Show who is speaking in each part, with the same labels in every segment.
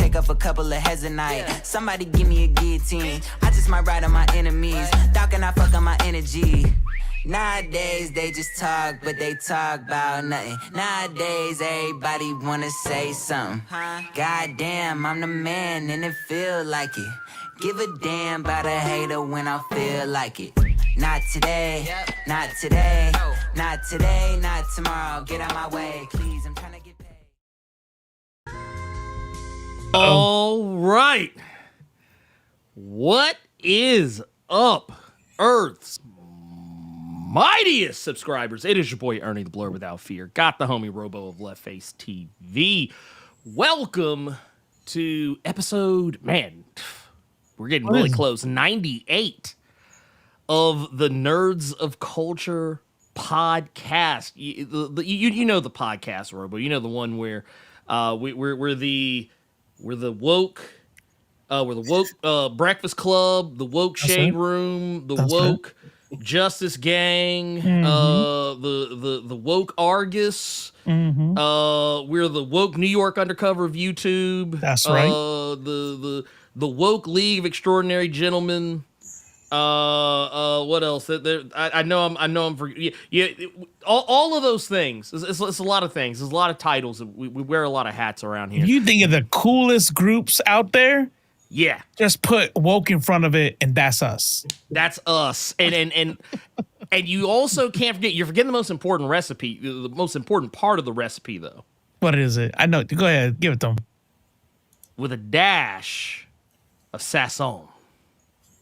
Speaker 1: break up a couple of heads a night. Somebody give me a guillotine. I just might ride on my enemies. Thought can I fuck on my energy? Nowadays they just talk, but they talk about nothing. Nowadays everybody wanna say something. Goddamn, I'm the man and it feel like it. Give a damn about a hater when I feel like it. Not today, not today, not today, not tomorrow. Get out my way, please. I'm trying to get paid.
Speaker 2: All right. What is up, Earth's mightiest subscribers? It is your boy Ernie, the Blerd Without Fear. Got the homie Robo of Left Face TV. Welcome to episode, man, we're getting really close, 98 of the Nerds of Culture podcast. You know the podcast, Robo. You know the one where we're the woke Breakfast Club, the woke Shade Room, the woke Justice Gang, the woke Argus. We're the woke New York undercover of YouTube.
Speaker 3: That's right.
Speaker 2: The woke League of Extraordinary Gentlemen. What else? I know I'm for all of those things. It's a lot of things. There's a lot of titles. We wear a lot of hats around here.
Speaker 3: If you think of the coolest groups out there,
Speaker 2: yeah,
Speaker 3: just put woke in front of it, and that's us.
Speaker 2: That's us. And you also can't forget. You're forgetting the most important recipe. The most important part of the recipe, though.
Speaker 3: What is it? I know. Go ahead, give it to them.
Speaker 2: With a dash of Sasson.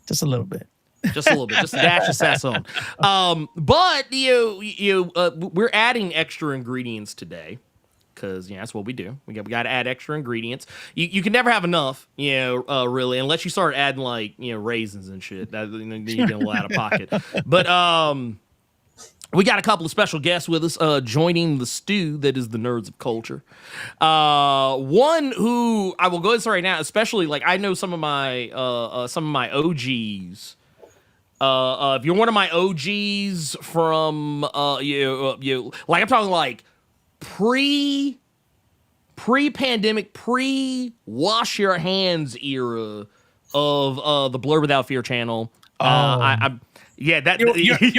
Speaker 3: Just a little bit.
Speaker 2: Just a little bit, just a dash of Sasson. But we're adding extra ingredients today because that's what we do. We got to add extra ingredients. You can never have enough, really, unless you start adding like raisins and shit. Then you get a little out of pocket. But we got a couple of special guests with us joining the stew that is the Nerds of Culture. One who I will go ahead and say right now, especially like I know some of my OGs. If you're one of my OGs from like I'm talking like pre-pandemic, pre-wash your hands era of the Blerd Without Fear channel.
Speaker 3: You're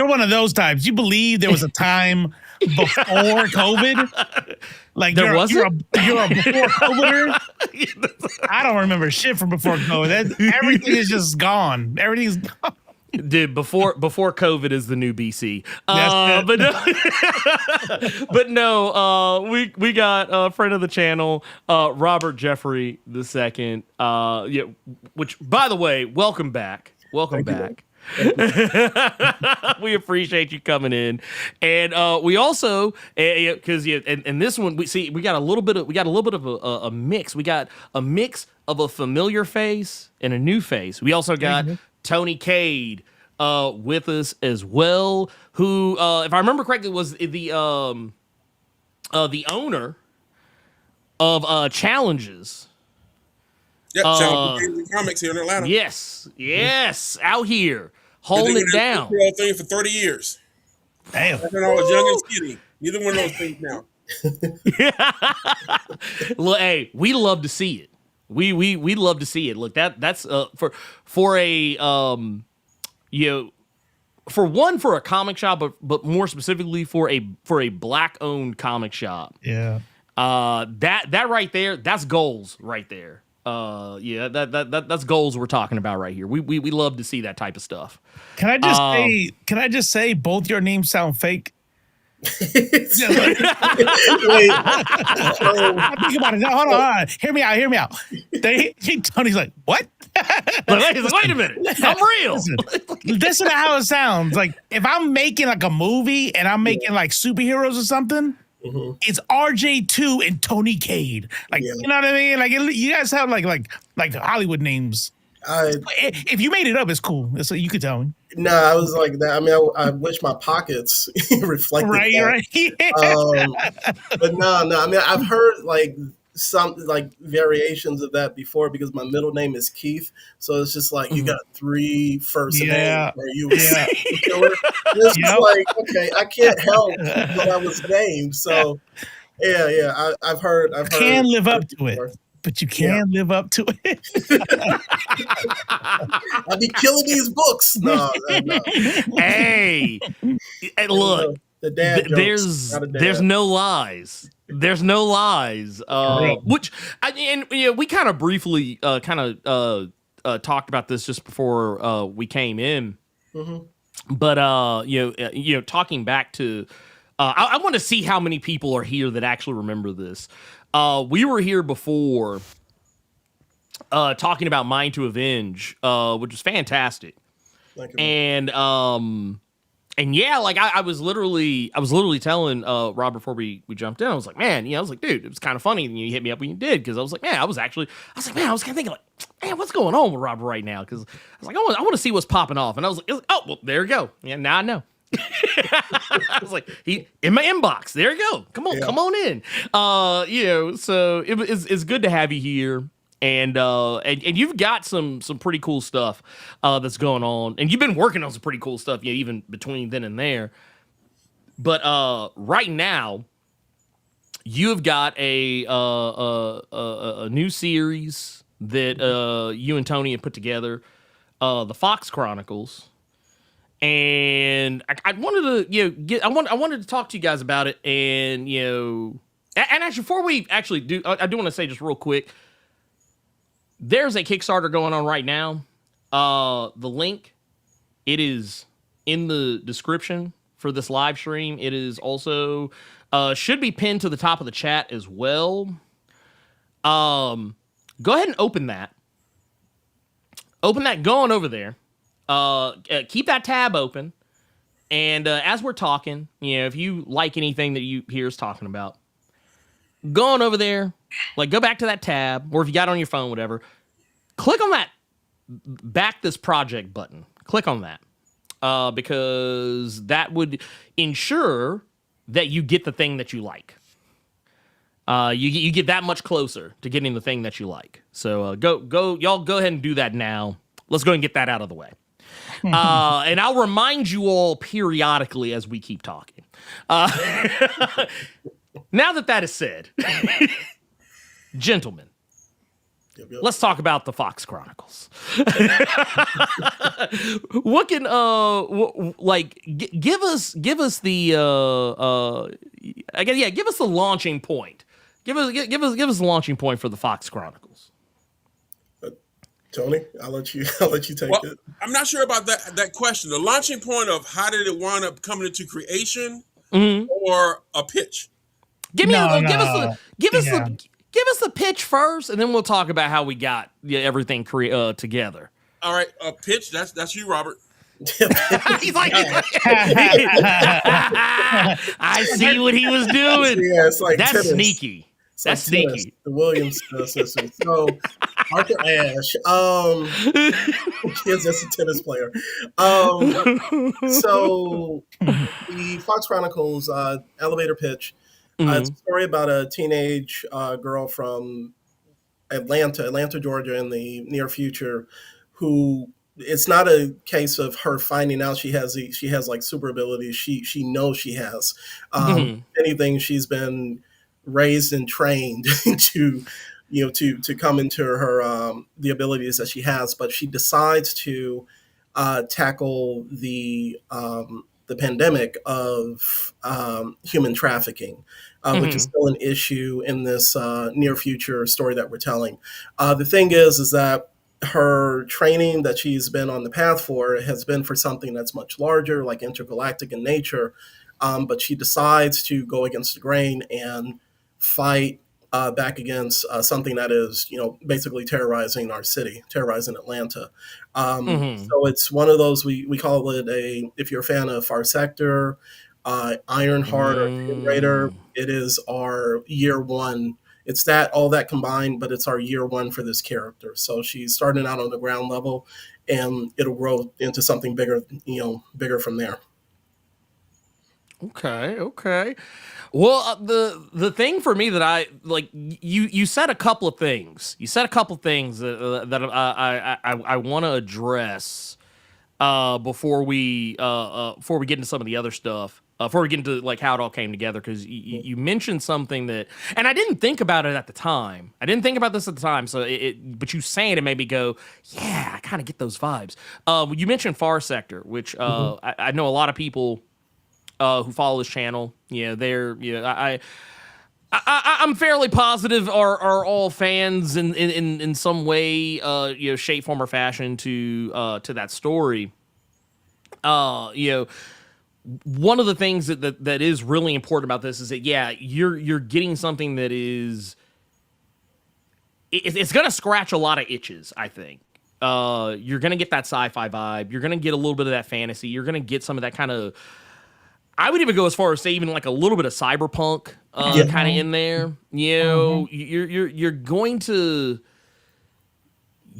Speaker 3: one of those types. You believe there was a time before COVID? Like you're a before COVIDer? I don't remember shit from before COVID. Everything is just gone. Everything's gone.
Speaker 2: Dude, before COVID is the new BC. But no, we got a friend of the channel, Robert Jeffrey II. Which, by the way, welcome back. Welcome back. We appreciate you coming in, and we also because and this one we got a little bit of a mix. We got a mix of a familiar face and a new face. We also got Tony Cade with us as well, who if I remember correctly was the owner of Challenges.
Speaker 4: Yep, Challenges Comics here in Atlanta.
Speaker 2: Yes, out here holding it down.
Speaker 4: Thing for 30 years.
Speaker 3: Damn.
Speaker 4: When I was young and skinny. Neither one of those things now.
Speaker 2: Look, hey, we love to see it. We love to see it. Look, that's for a for a comic shop, but more specifically for a black owned comic shop.
Speaker 3: Yeah.
Speaker 2: That right there, that's goals right there. That's goals we're talking about right here. We love to see that type of stuff.
Speaker 3: Can I just say both your names sound fake? Think about it. Hold on. Hear me out. Tony's like, what?
Speaker 2: Wait a minute. I'm real.
Speaker 3: Listen to how it sounds. Like if I'm making like a movie and I'm making like superheroes or something, it's RJ2 and Tony Cade. Like you know what I mean? Like you guys have like Hollywood names. If you made it up, it's cool. So you could tell me.
Speaker 5: No, I was like that. I mean, I wish my pockets reflected that.
Speaker 3: Right.
Speaker 5: But no. I mean, I've heard like some like variations of that before because my middle name is Keith, so it's just like you got 3 first names. Or you it's just like okay, I can't help what I was named. So yeah, I've heard.
Speaker 3: Can live up to it. but you can't live up to it.
Speaker 5: I'll be killing these books. No.
Speaker 2: Hey, look,
Speaker 5: the dad jokes,
Speaker 2: there's no lies. There's no lies. Which we kind of briefly talked about this just before we came in. Mm-hmm. But talking back to, I want to see how many people are here that actually remember this. We were here before talking about Mind to Avenge, which was fantastic. And yeah, like I was literally telling Rob before we jumped in. I was like, man, I was like, dude, it was kind of funny. And you hit me up when you did, because I was like, man, I was kind of thinking like, man, what's going on with Rob right now? Because I was like, I want to see what's popping off. And I was like, oh, well, there you go. Yeah, now I know. I was like, he in my inbox. There you go. Come on in. So it's good to have you here. And you've got some pretty cool stuff that's going on, and you've been working on some pretty cool stuff, even between then and there. But right now, you've got a new series that you and Tony have put together, the Fox Chronicles, and I wanted to I wanted to talk to you guys about it, and and actually before we actually do, I do want to say just real quick. There's a Kickstarter going on right now. The link, it is in the description for this live stream. It is also should be pinned to the top of the chat as well. Go ahead and open that. Go on over there. Keep that tab open. And as we're talking, if you like anything that you hear us talking about, go on over there. Like, go back to that tab, or if you got it on your phone, whatever, click on that back this project button. Click on that because that would ensure that you get the thing that you like. You get that much closer to getting the thing that you like. So y'all go ahead and do that now. Let's go and get that out of the way. And I'll remind you all periodically as we keep talking. Now that is said, gentlemen, let's talk about the Fox Chronicles. What can give us the give us the launching point. Give us the launching point for the Fox Chronicles.
Speaker 5: Tony, I'll let you take it.
Speaker 4: I'm not sure about that question. The launching point of how did it wind up coming into creation, or a pitch?
Speaker 2: Give us the pitch first, and then we'll talk about how we got everything together.
Speaker 4: All right, a pitch. That's you, Robert.
Speaker 2: He's like, I see what he was doing.
Speaker 5: Yeah, it's like
Speaker 2: that's
Speaker 5: tennis.
Speaker 2: Sneaky. That's sneaky.
Speaker 5: The Williams system. So Arthur Ashe, he's just a tennis player. So the Fox Chronicles elevator pitch. It's a story about a teenage girl from Atlanta, Georgia, in the near future, who it's not a case of her finding out she has like super abilities. She knows she has. Anything, she's been raised and trained to come into her the abilities that she has, but she decides to tackle the pandemic of human trafficking, which is still an issue in this near future story that we're telling. The thing is that her training that she's been on the path for has been for something that's much larger, like intergalactic in nature, but she decides to go against the grain and fight back against something that is, basically terrorizing our city, terrorizing Atlanta. So it's one of those, we call it if you're a fan of Far Sector, Ironheart, or Tomb Raider, it is our year one. It's all that combined, but it's our year one for this character. So she's starting out on the ground level, and it'll grow into something bigger, bigger from there.
Speaker 2: Okay. Well, the thing for me that I like, you said a couple of things. You said a couple of things that I want to address before we get into some of the other stuff. before we get into like how it all came together, because you mentioned something that, and I didn't think about it at the time. I didn't think about this at the time. So but you saying it made me go, yeah, I kind of get those vibes. You mentioned Far Sector, which I know a lot of people who follow this channel. Yeah, I'm fairly positive are all fans in some way, shape, form, or fashion to that story. One of the things that is really important about this is that you're getting something that is it's gonna scratch a lot of itches. I think you're gonna get that sci-fi vibe. You're gonna get a little bit of that fantasy. You're gonna get some of that kind of. I would even go as far as say even like a little bit of cyberpunk kind of in there.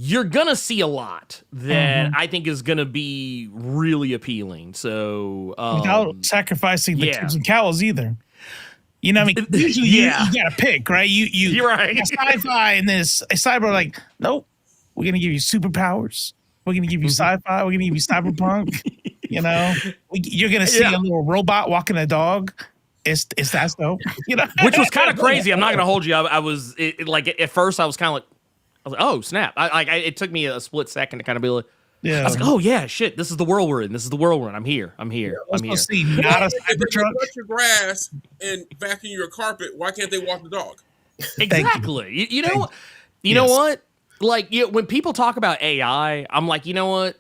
Speaker 2: You're gonna see a lot that I think is gonna be really appealing. So
Speaker 3: without sacrificing the kids and cows either. You know what I mean? Usually you gotta pick, right? You're right. Sci-fi and this cyber, like, nope, we're gonna give you superpowers. We're gonna give you sci-fi. We're gonna give you cyberpunk. You know, you're gonna see a little robot walking a dog. It's that dope. You know,
Speaker 2: which was kind of crazy. I'm not gonna hold you. I was like at first I was kind of like, oh snap! It took me a split second to kind of be like, I was like, oh yeah, shit. This is the world we're in. This is the world we're in. I'm here. I'm here. I'm here.
Speaker 3: See, not a
Speaker 4: if they cut your grass and vacuum your carpet, why can't they walk the dog?
Speaker 2: Exactly. You know. You know what? Like when people talk about AI, I'm like, you know what?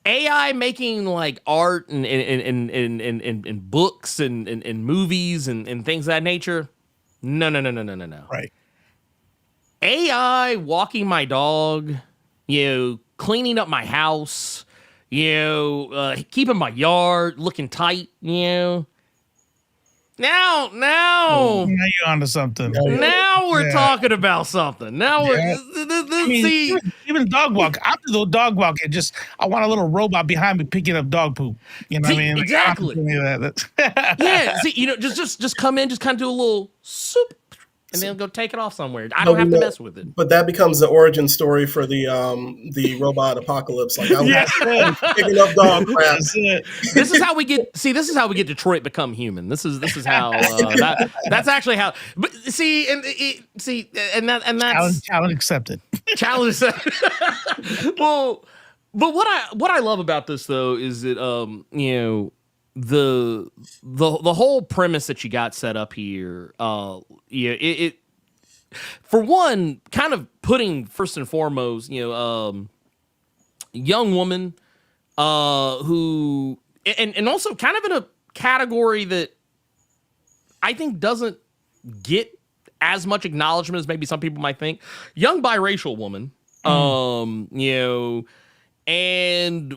Speaker 2: AI making like art and books and movies and things of that nature. No.
Speaker 3: Right.
Speaker 2: AI walking my dog, cleaning up my house, keeping my yard looking tight, Now
Speaker 3: you're onto something.
Speaker 2: Now we're talking about something. Now we're see
Speaker 3: even dog walk. After the dog walk, I want a little robot behind me picking up dog poop. You know what I mean?
Speaker 2: Exactly. See, just come in, just kind of do a little soup, and then go take it off somewhere. I don't have to mess with it.
Speaker 5: But that becomes the origin story for the robot apocalypse. Like I was picking up dog crap.
Speaker 2: This is how we get. See, this is how we get Detroit become human. This is how. That's actually how. But see, and that's
Speaker 3: challenge accepted.
Speaker 2: Challenge accepted. Well, but what I love about this though is that the whole premise that you got set up here, it for one, kind of putting first and foremost, young woman, who and also kind of in a category that I think doesn't get as much acknowledgement as maybe some people might think. Young biracial woman, and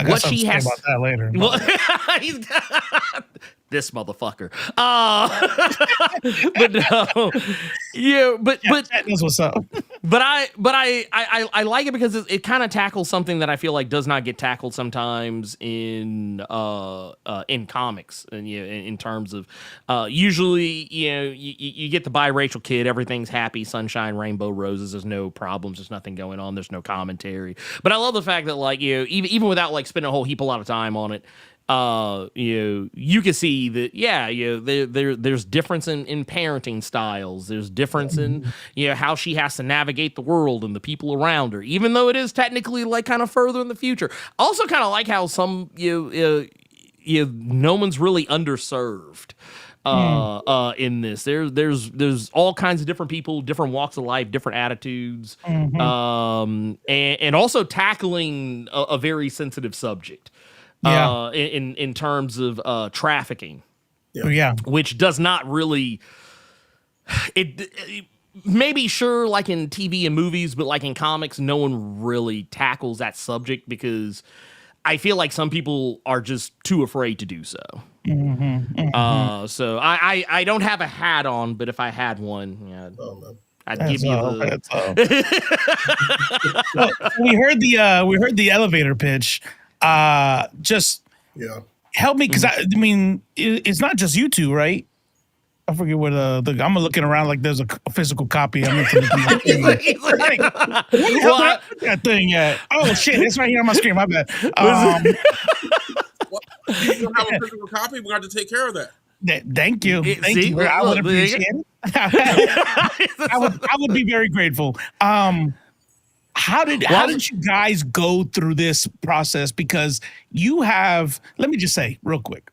Speaker 2: what she has
Speaker 3: about that later.
Speaker 2: Well, he's got this motherfucker. But
Speaker 3: that's what's up.
Speaker 2: But I like it because it kind of tackles something that I feel like does not get tackled sometimes in comics, and in terms of usually you get the biracial kid, everything's happy, sunshine, rainbow, roses, there's no problems, there's nothing going on, there's no commentary. But I love the fact that like even without like spending a whole heap a lot of time on it, you can see that there's difference in parenting styles, there's difference in how she has to navigate the world and the people around her, even though it is technically like kind of further in the future. Also kind of like how some no one's really underserved in this. There's all kinds of different people, different walks of life, different attitudes, and also tackling a very sensitive subject. In terms of trafficking, which does not really it maybe sure like in TV and movies, but like in comics, no one really tackles that subject because I feel like some people are just too afraid to do so. So I don't have a hat on, but if I had one, I'd give you
Speaker 3: we heard the elevator pitch. Just help me, because I mean it's not just you two, right? I forget what I'm looking around like there's a physical copy. I'm into that thing at. Oh shit, it's right here on my screen. My bad.
Speaker 4: You don't have a physical copy. We got to take care of that.
Speaker 3: Thank you. Thank
Speaker 2: see,
Speaker 3: you.
Speaker 2: look,
Speaker 3: I would
Speaker 2: look,
Speaker 3: appreciate it. I would be very grateful. How did you guys go through this process? Because you have, let me just say real quick.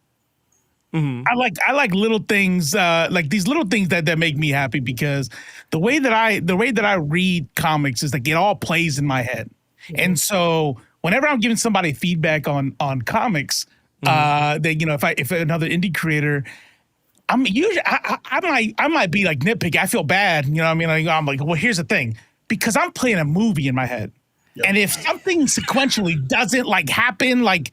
Speaker 3: I like little things, like these little things that make me happy, because the way that I read comics is like it all plays in my head. And so whenever I'm giving somebody feedback on comics, that, you know, if another indie creator, I'm usually I might be like nitpicky. I feel bad, you know what I mean? I'm like, well, here's the thing, because I'm playing a movie in my head. Yep. And if something sequentially doesn't like happen like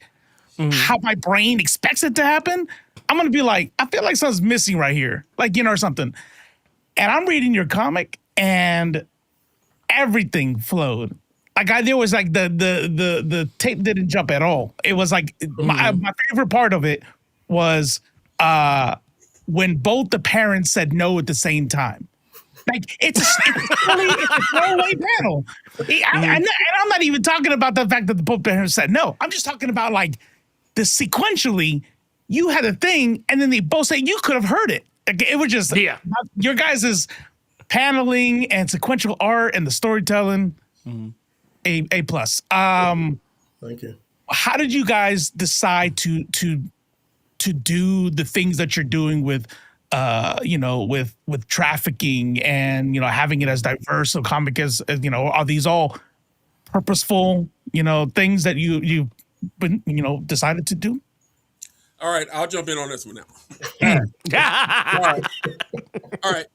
Speaker 3: how my brain expects it to happen, I'm gonna be like, I feel like something's missing right here, like, you know, or something. And I'm reading your comic, and everything flowed. Like there was like the tape didn't jump at all. It was like my favorite part of it was when both the parents said no at the same time. Like it's a throwaway panel. And I'm not even talking about the fact that the both parents said no. I'm just talking about like the sequentially, you had a thing, and then they both say you could have heard it. Like, it was just your guys' paneling and sequential art and the storytelling. A plus.
Speaker 5: Thank you.
Speaker 3: How did you guys decide to do the things that you're doing with you know, with trafficking and, you know, having it as diverse a comic as you know? Are these all purposeful, you know, things that you've been, you know, decided to do?
Speaker 4: All right, I'll jump in on this one now. All right.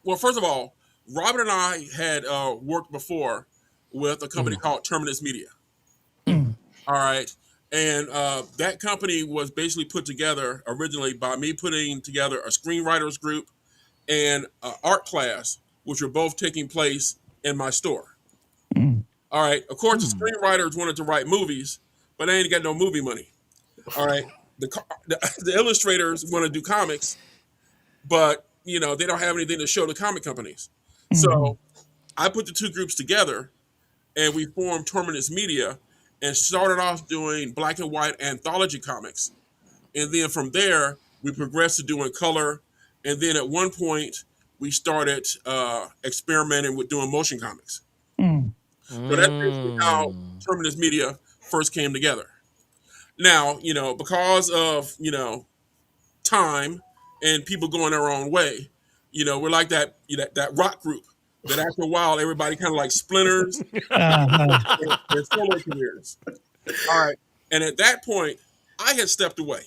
Speaker 4: Well, first of all, Robert and I had worked before with a company called Terminus Media. All right. And that company was basically put together originally by me putting together a screenwriters group and an art class, which were both taking place in my store. All right. Of course, the screenwriters wanted to write movies, but they ain't got no movie money. All right. The illustrators want to do comics, but, you know, they don't have anything to show the comic companies. So I put the two groups together, and we formed Terminus Media and started off doing black and white anthology comics. And then from there, we progressed to doing color. And then at one point, we started experimenting with doing motion comics. So that's basically how Terminus Media first came together. Now, you know, because of, you know, time and people going their own way, you know, we're like that rock group that after a while, everybody kind of like splinters and solo careers. All right. And at that point, I had stepped away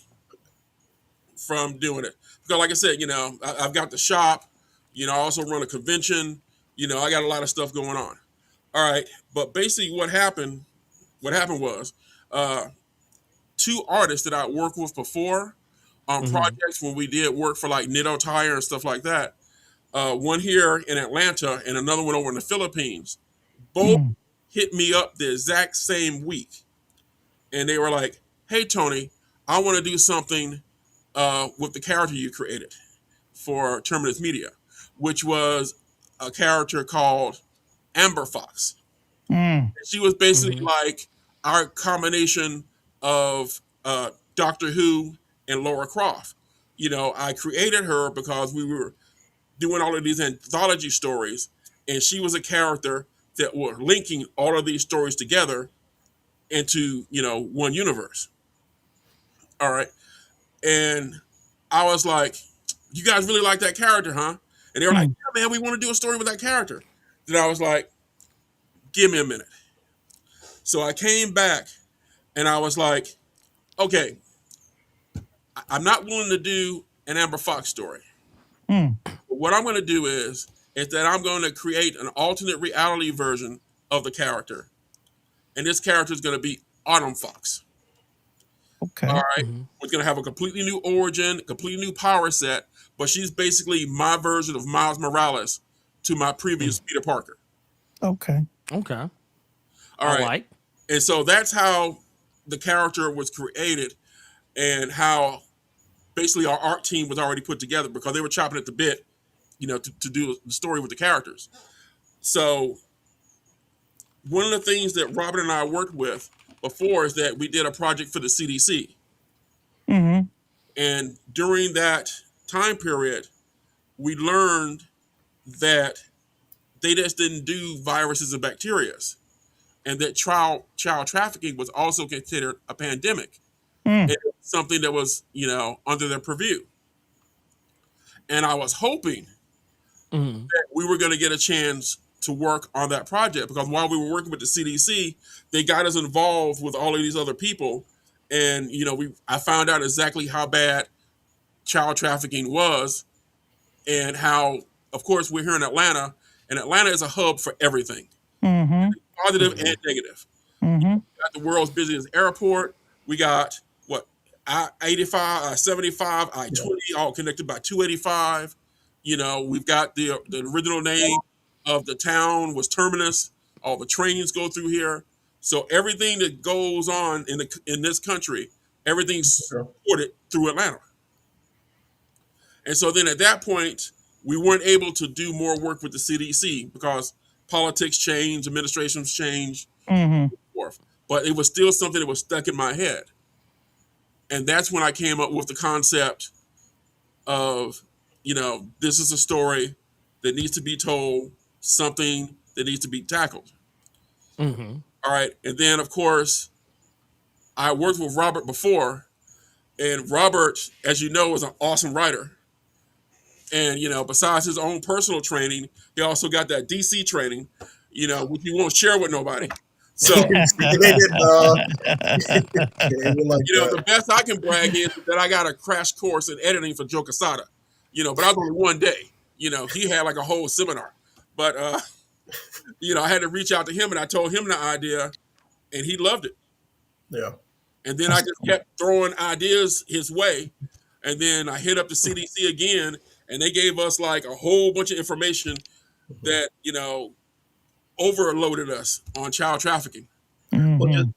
Speaker 4: from doing it. Because like I said, you know, I've got the shop, you know, I also run a convention, you know, I got a lot of stuff going on. All right. But basically what happened was two artists that I worked with before on projects when we did work for like Nitto Tire and stuff like that. One here in Atlanta and another one over in the Philippines. Both hit me up the exact same week. And they were like, hey, Tony, I want to do something with the character you created for Terminus Media, which was a character called Amber Fox. And she was basically like our combination of Doctor Who and Laura Croft. You know, I created her because we were doing all of these anthology stories, and she was a character that were linking all of these stories together into, you know, one universe. All right. And I was like, you guys really like that character, huh? And they were like, yeah, man, we want to do a story with that character. Then I was like, give me a minute. So I came back and I was like, okay, I'm not willing to do an Amber Fox story. But what I'm going to do is that I'm going to create an alternate reality version of the character. And this character is going to be Autumn Fox.
Speaker 3: Okay.
Speaker 4: All right. We're going to have a completely new origin, completely new power set, but she's basically my version of Miles Morales to my previous Peter Parker.
Speaker 3: Okay.
Speaker 4: All right. And so that's how the character was created and how basically our art team was already put together because they were chopping at the bit, you know, to do the story with the characters. So one of the things that Robert and I worked with before is that we did a project for the CDC.
Speaker 3: Mm-hmm.
Speaker 4: And during that time period, we learned that they just didn't do viruses and bacteria, and that child trafficking was also considered a pandemic.
Speaker 3: Mm.
Speaker 4: It was something that was, under their purview. And I was hoping that we were going to get a chance to work on that project, because while we were working with the CDC, they got us involved with all of these other people. And, I found out exactly how bad child trafficking was, and how, of course, we're here in Atlanta, and Atlanta is a hub for everything,
Speaker 3: Mm-hmm.
Speaker 4: positive and negative.
Speaker 3: Mm-hmm.
Speaker 4: We got the world's busiest airport. We got what, I-85, I-75, I-20, all connected by 285. We've got the original name of the town was Terminus. All the trains go through here. So everything that goes on in this country, everything's supported through Atlanta. And so then at that point, we weren't able to do more work with the CDC because politics changed, administrations changed,
Speaker 3: Mm-hmm.
Speaker 4: so forth. But it was still something that was stuck in my head. And that's when I came up with the concept of, this is a story that needs to be told, something that needs to be tackled.
Speaker 2: Mm-hmm.
Speaker 4: All right. And then, of course, I worked with Robert before, and Robert, as you know, is an awesome writer. And, besides his own personal training, he also got that DC training, which he won't share with nobody. So, the best I can brag is that I got a crash course in editing for Joe Quesada, but I was only one day. He had like a whole seminar. But, I had to reach out to him, and I told him the idea, and he loved it.
Speaker 5: Yeah.
Speaker 4: And then I just kept throwing ideas his way. And then I hit up the CDC again, and they gave us like a whole bunch of information that, overloaded us on child trafficking.
Speaker 3: Mm-hmm.
Speaker 5: Well,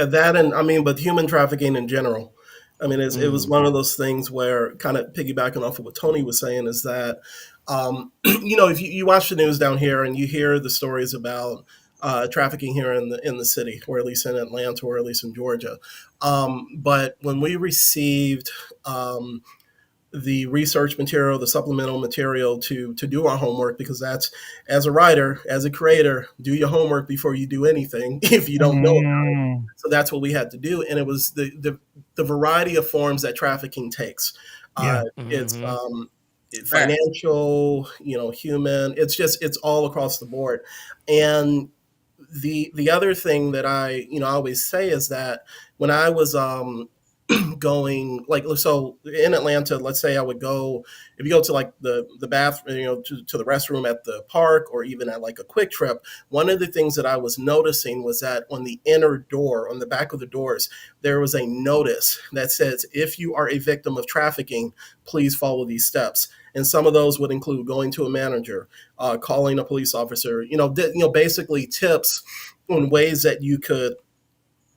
Speaker 5: that, and but human trafficking in general. It was one of those things where, kind of piggybacking off of what Tony was saying, is that, if you watch the news down here and you hear the stories about trafficking here in the city, or at least in Atlanta, or at least in Georgia. But when we received the research material, the supplemental material to do our homework, because that's, as a writer, as a creator, do your homework before you do anything if you don't know about it. So that's what we had to do, and it was the variety of forms that trafficking takes. It's financial, human. It's all across the board. And the other thing that I always say is that when I was going, like, so in Atlanta, let's say I would go, if you go to like the bathroom, to the restroom at the park, or even at like a Quick Trip, one of the things that I was noticing was that on the inner door, on the back of the doors, there was a notice that says, if you are a victim of trafficking, please follow these steps. And some of those would include going to a manager, calling a police officer, basically tips on ways that you could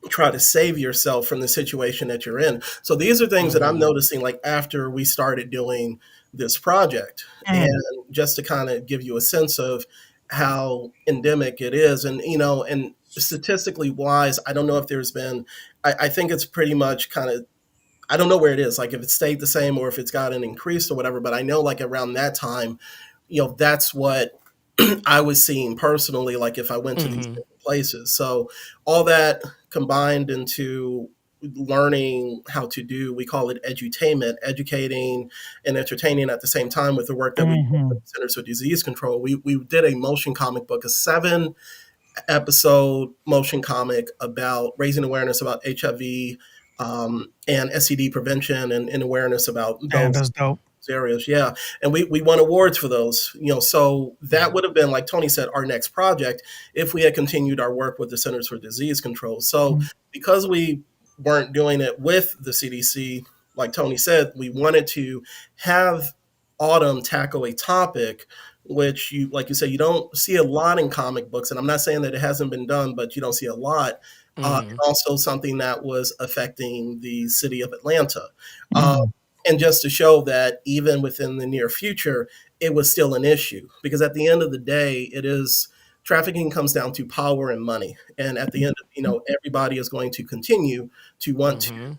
Speaker 5: try to save yourself from the situation that you're in. So these are things that I'm noticing, like, after we started doing this project, and just to kind of give you a sense of how endemic it is. And, and statistically wise, I don't know if there's been, I think it's pretty much kind of, I don't know where it is, like if it stayed the same or if it's gotten increased or whatever, but I know like around that time, that's what I was seeing personally, like if I went to these different places. So all that combined into learning how to do, we call it edutainment, educating and entertaining at the same time, with the work that we do with the Centers for Disease Control. We did a motion comic book, a 7-episode motion comic about raising awareness about HIV and STD prevention, and awareness about those areas. Yeah. And we won awards for those, so that would have been, like Tony said, our next project if we had continued our work with the Centers for Disease Control. So because we weren't doing it with the CDC, like Tony said, we wanted to have Autumn tackle a topic which, like you say, you don't see a lot in comic books. And I'm not saying that it hasn't been done, but you don't see a lot. And also something that was affecting the city of Atlanta. And just to show that even within the near future, it was still an issue, because at the end of the day, it is trafficking comes down to power and money. And at the end, everybody is going to continue to want to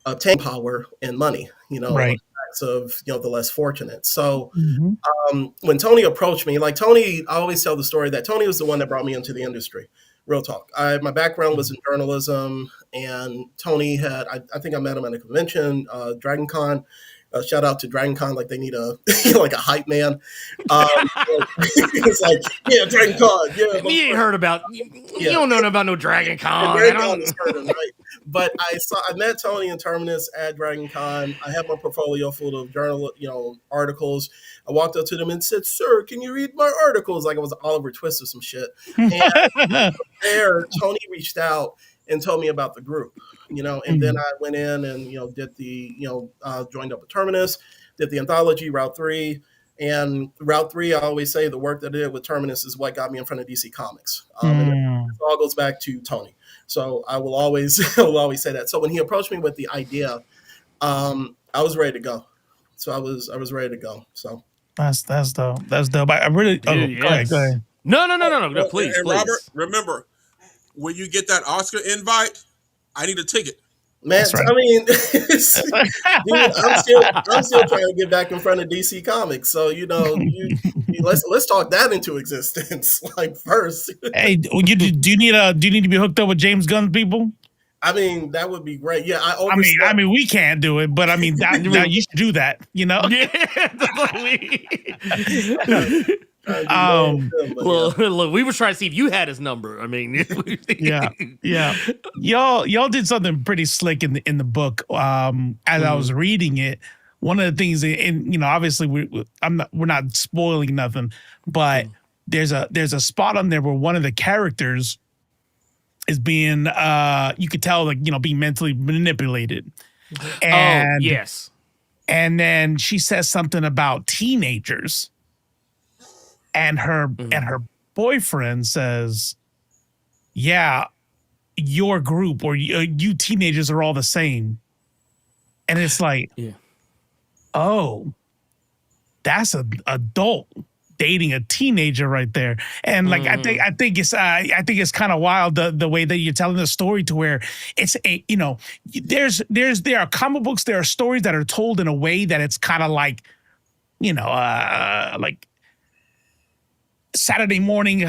Speaker 5: obtain power and money, on
Speaker 3: Right.
Speaker 5: the backs of, the less fortunate. So
Speaker 3: Mm-hmm.
Speaker 5: when Tony approached me, like Tony, I always tell the story that Tony was the one that brought me into the industry. Real talk. My background was in journalism, and Tony I think I met him at a convention, Dragon Con. Shout out to Dragon Con, like they need a like a hype man. It's like, yeah, Dragon Con. Yeah,
Speaker 2: You ain't heard about. You don't know about no Dragon Con.
Speaker 5: Dragon Con is heard of, right? But I met Tony and Terminus at Dragon Con. I had my portfolio full of articles. I walked up to them and said, "Sir, can you read my articles?" Like I was Oliver Twist or some shit. And there, Tony reached out and told me about the group, and then I went in and, did the, joined up with Terminus, did the anthology Route 3. And Route 3, I always say the work that I did with Terminus is what got me in front of DC Comics. And it all goes back to Tony. So I will always say that. So when he approached me with the idea, I was ready to go. So I was ready to go. So
Speaker 3: that's dope. That's dope. I really.
Speaker 2: Dude,
Speaker 3: go ahead.
Speaker 2: No, please,
Speaker 4: and
Speaker 2: please.
Speaker 4: Robert, remember, when you get that Oscar invite, I need a ticket.
Speaker 5: Man,
Speaker 3: Right.
Speaker 5: I mean, dude, I'm still trying to get back in front of DC Comics. So let's talk that into existence, like first.
Speaker 3: Hey, do you need to be hooked up with James Gunn people?
Speaker 5: I mean, that would be great. Yeah,
Speaker 3: I mean, we can't do it, but I mean, you should do that.
Speaker 2: Yeah. Look, we were trying to see if you had his number. I mean,
Speaker 3: yeah. Y'all did something pretty slick in the book. As I was reading it, one of the things, and obviously we're not spoiling nothing, but there's a spot on there where one of the characters is being, you could tell, like, being mentally manipulated. And
Speaker 2: yes.
Speaker 3: And then she says something about teenagers. And her boyfriend says, "Yeah, your group or you teenagers are all the same." And it's like, oh, that's an adult dating a teenager right there. And like, I think it's kind of wild the way that you're telling the story, to where it's there are comic books, there are stories that are told in a way that it's kind of like, like Saturday morning,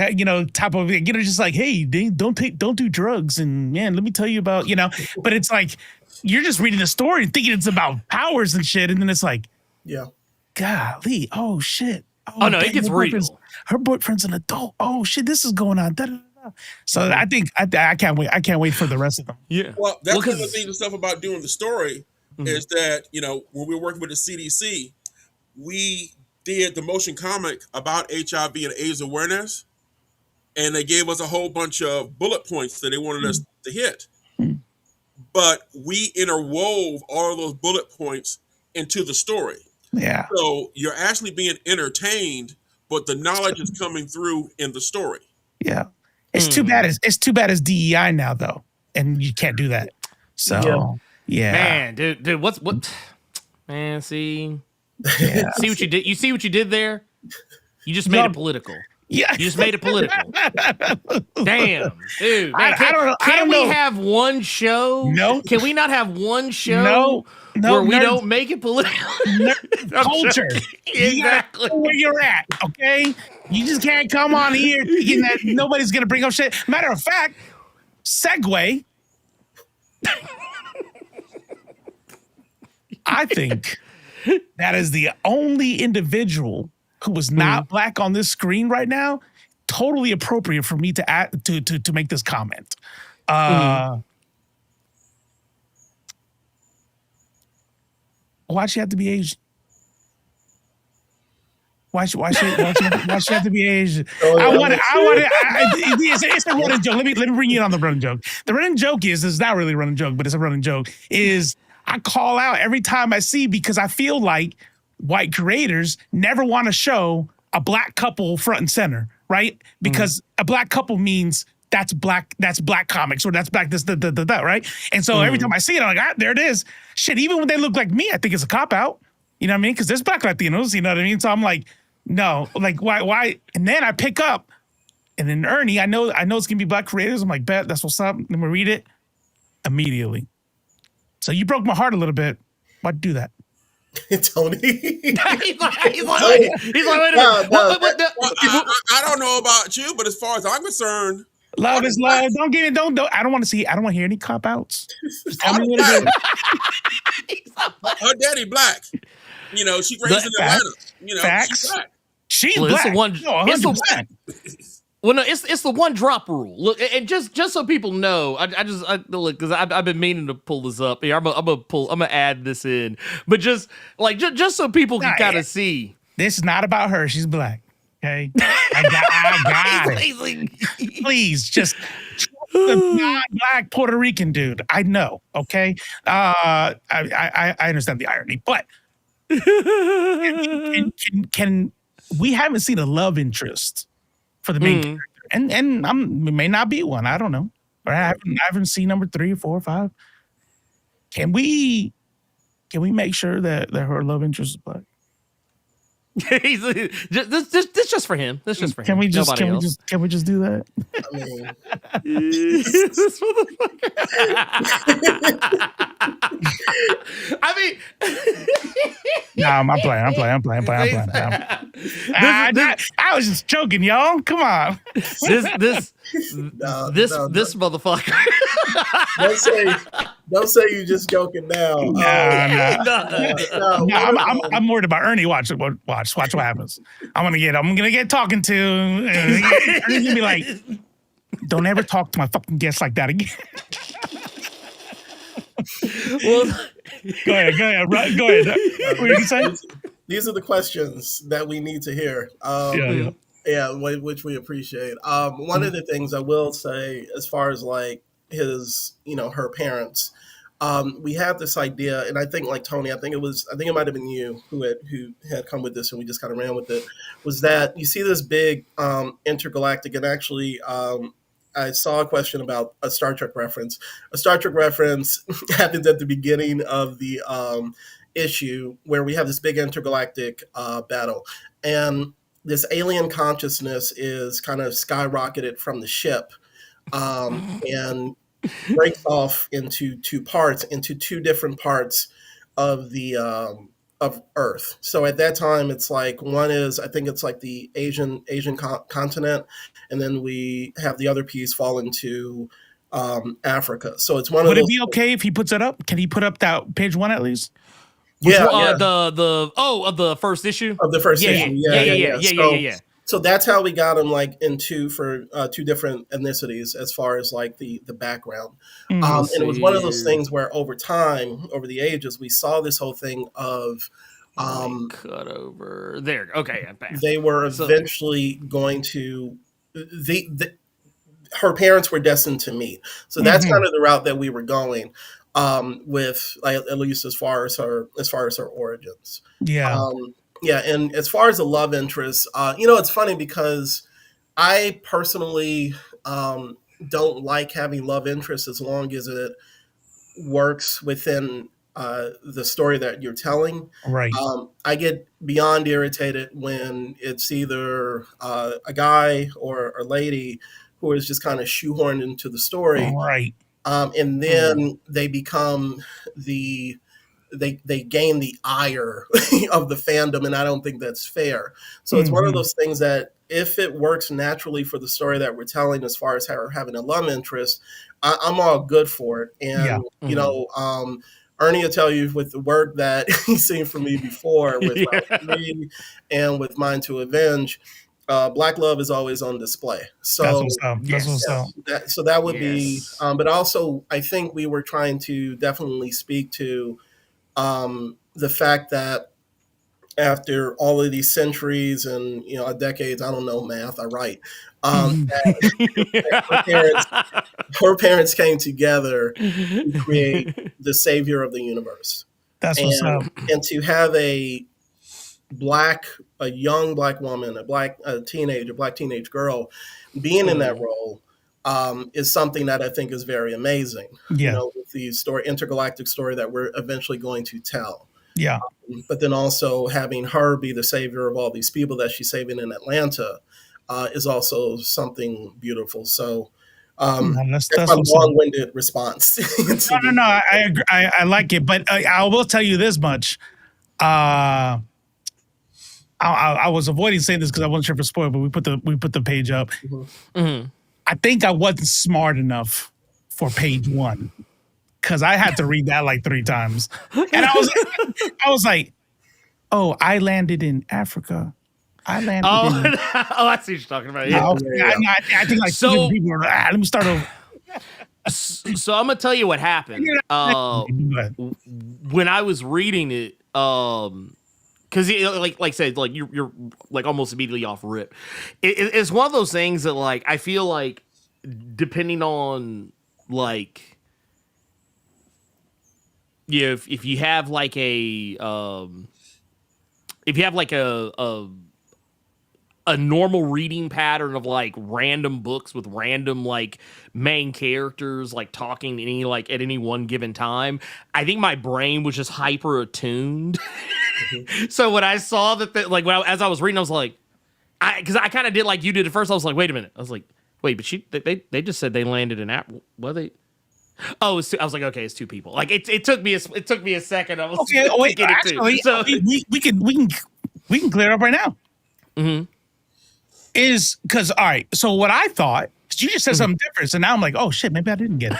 Speaker 3: type of, just like, hey, don't do drugs, and man, let me tell you about, but it's like you're just reading a story and thinking it's about powers and shit, and then it's like, golly, oh shit,
Speaker 2: oh no, it gets real.
Speaker 3: Her boyfriend's an adult. Oh shit, this is going on. Da, da, da. So I think I can't wait. I can't wait for the rest of them.
Speaker 2: Yeah.
Speaker 4: Well, that's one of the things and stuff about doing the story is that when we were working with the CDC, we did the motion comic about HIV and AIDS awareness, and they gave us a whole bunch of bullet points that they wanted us to hit. But we interwove all of those bullet points into the story.
Speaker 3: Yeah.
Speaker 4: So you're actually being entertained, but the knowledge is coming through in the story.
Speaker 3: Yeah. It's too bad. It's too bad it's DEI now, though, and you can't do that. So yeah.
Speaker 2: Man, dude, what? Man, see.
Speaker 3: Yeah.
Speaker 2: See what you did? You see what you did there? You just made it political.
Speaker 3: Yeah.
Speaker 2: You just made it political. Damn, dude. Man,
Speaker 3: I don't
Speaker 2: we
Speaker 3: know.
Speaker 2: have one show?
Speaker 3: No.
Speaker 2: Can we not have one show where we don't make it political?
Speaker 3: Culture.
Speaker 2: Exactly.
Speaker 3: You know where you're at, okay? You just can't come on here thinking that nobody's going to bring up shit. Matter of fact, segue. I think that is the only individual who is not black on this screen right now. Totally appropriate for me to add to make this comment. Why'd she have to be Asian? Why she have to be Asian? It's a running joke. Let me bring you in on the running joke. The running joke is it's not really a running joke, but it's a running joke. Is I call out every time I see, because I feel like white creators never want to show a black couple front and center, right? Because a black couple means that's black comics, or that's black this, that, right? And so every time I see it, I'm like, there it is. Shit, even when they look like me, I think it's a cop-out. You know what I mean? Because there's black Latinos, you know what I mean? So I'm like, no, like, why? And then I pick up And then Ernie, I know it's gonna be Black creators. I'm like, bet that's what's up. Then we read it immediately. So you broke my heart a little bit. Why'd you do that?
Speaker 5: Tony.
Speaker 2: he's like, wait a minute.
Speaker 4: I don't know about you, but as far as I'm concerned,
Speaker 3: love is love. Don't get it. Don't. I don't want to see. I don't want to hear any cop outs. Just tell me what it is.
Speaker 4: her daddy black. You know, she raised in Atlanta. You know,
Speaker 3: Facts.
Speaker 4: she's black.
Speaker 3: She's
Speaker 2: Well,
Speaker 3: black.
Speaker 2: it's the one.
Speaker 3: No,
Speaker 2: It's the,
Speaker 3: 100%.
Speaker 2: well, no, it's the one drop rule. Look, and just so people know, I look, because I've been meaning to pull this up here. I'm gonna add this in, but just so people can kind of see.
Speaker 3: This is not about her. She's black. Okay, I got it. Please, just the non-black Puerto Rican dude. I know. Okay, I understand the irony, but can we haven't seen a love interest for the main character, and it may not be one. I don't know, or I haven't seen number 3 or 4 or 5. Can we make sure that her love interest is black?
Speaker 2: This just for him. This just for him.
Speaker 3: Can we just do that?
Speaker 5: I mean,
Speaker 2: This motherfucker. I mean,
Speaker 3: no, I'm playing. I was just joking, y'all. Come on.
Speaker 2: this motherfucker.
Speaker 5: Don't say you just joking now.
Speaker 3: I'm worried about Ernie. Watch what happens. I'm gonna get talking to. Ernie's gonna be like, "Don't ever talk to my fucking guest like that again."
Speaker 2: Well,
Speaker 3: go ahead. What were you saying?
Speaker 5: These are the questions that we need to hear. Which we appreciate. One of the things I will say, as far as like her parents, we had this idea, and I think like Tony, I think it might have been you who had come with this, and we just kind of ran with it. Was that you see this big intergalactic, and actually, I saw a question about a Star Trek reference. A Star Trek reference happens at the beginning of the issue where we have this big intergalactic battle, and this alien consciousness is kind of skyrocketed from the ship, and breaks off into two different parts of the of Earth. So at that time, it's like one is, I think it's like the Asian continent, and then we have the other piece fall into Africa. So it's one of those.
Speaker 3: Would it be okay if he puts it up? Can he put up that page 1 at least?
Speaker 2: Of the first issue
Speaker 5: of the first issue.
Speaker 2: Yeah.
Speaker 5: So that's how we got him like into for two different ethnicities as far as like the background. And it was one of those things where over time, over the ages, we saw this whole thing of
Speaker 2: cut over there. Okay,
Speaker 5: they were eventually going to her parents were destined to meet. So that's kind of the route that we were going with, like, at least as far as her origins. Yeah, and as far as the love interest, it's funny because I personally don't like having love interests as long as it works within the story that you're telling.
Speaker 3: Right.
Speaker 5: I get beyond irritated when it's either a guy or a lady who is just kind of shoehorned into the story.
Speaker 3: Right.
Speaker 5: And then they become they gain the ire of the fandom, and I don't think that's fair. So it's one of those things that if it works naturally for the story that we're telling, as far as her having a love interest, I'm all good for it. And Ernie will tell you with the work that he's seen from me before with me and with Mine to Avenge, Black love is always on display. So
Speaker 3: that's what's up.
Speaker 5: So that would be, but also I think we were trying to definitely speak to the fact that after all of these centuries and decades, I don't know math, I write. Her parents came together to create the savior of the universe.
Speaker 3: That's what's up.
Speaker 5: And to have a young black woman, a black teenage girl, being in that role is something that I think is very amazing.
Speaker 3: Yeah.
Speaker 5: With the intergalactic story that we're eventually going to tell.
Speaker 3: Yeah.
Speaker 5: But then also having her be the savior of all these people that she's saving in Atlanta. is also something beautiful. So
Speaker 3: That's
Speaker 5: that's my
Speaker 3: what's up.
Speaker 5: long-winded response.
Speaker 3: No. I agree. I like it, but I will tell you this much. I was avoiding saying this because I wasn't sure if it's spoiled, but we put the page up.
Speaker 2: Mm-hmm.
Speaker 3: I think I wasn't smart enough for page 1 because I had to read that like 3 times, and I was like, oh, I landed in Africa. I landed in.
Speaker 2: Oh, I see what you're talking about. Yeah.
Speaker 3: I think like 2 different people were. Let me start over.
Speaker 2: So I'm gonna tell you what happened. When I was reading it, because like I said, like you're like almost immediately off rip. It's one of those things that like I feel like depending on like if you have like a normal reading pattern of like random books with random like main characters like talking any like at any one given time, I think my brain was just hyper attuned. So when I saw that like as I was reading, I was like, because I kind of did like you did at first. I was like, wait a minute. I was like, wait, but they just said they landed in Apple. What they? Oh, I was like, okay, it's 2 people. Like it took me a second. I was
Speaker 3: Okay, wait, actually,
Speaker 2: so
Speaker 3: we can clear it up right now.
Speaker 2: Mm-hmm.
Speaker 3: Is because all right. So what I thought, 'cause you just said something different, so now I'm like, oh shit, maybe I didn't get it.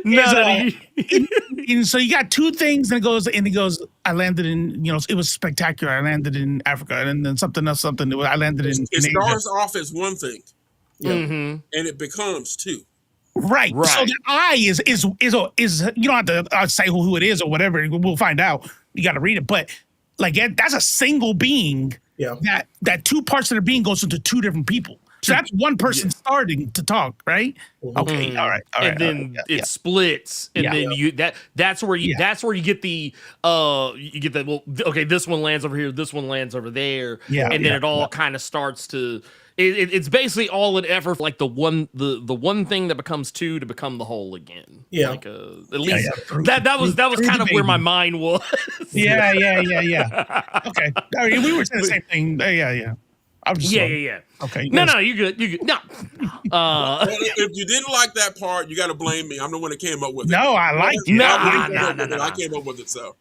Speaker 3: No, and so you got 2 things, and it goes. I landed in, it was spectacular. I landed in Africa, and then something else, I landed in.
Speaker 4: It starts off as one thing,
Speaker 2: mm-hmm.
Speaker 4: and it becomes 2.
Speaker 3: Right. So the I is you don't have to say who it is or whatever. We'll find out. You got to read it, but like that's a single being.
Speaker 5: Yeah.
Speaker 3: That 2 parts of their being goes into 2 different people. So that's one person starting to talk, right? Okay. All right.
Speaker 2: And then it splits, and then that's where you get the okay, this one lands over here, this one lands over there, and then it all kind of starts to. It's basically all an effort for like the one thing that becomes 2 to become the whole again.
Speaker 5: Yeah,
Speaker 2: like at least that was kind of where my mind was.
Speaker 3: Yeah. Okay, I mean, we were saying the same thing. Yeah. I'm just Okay.
Speaker 2: No, you're good. No.
Speaker 4: If you didn't like that part, you got to blame me. I'm the one that came up with it.
Speaker 3: No, I liked it.
Speaker 2: No.
Speaker 4: I came up with it. So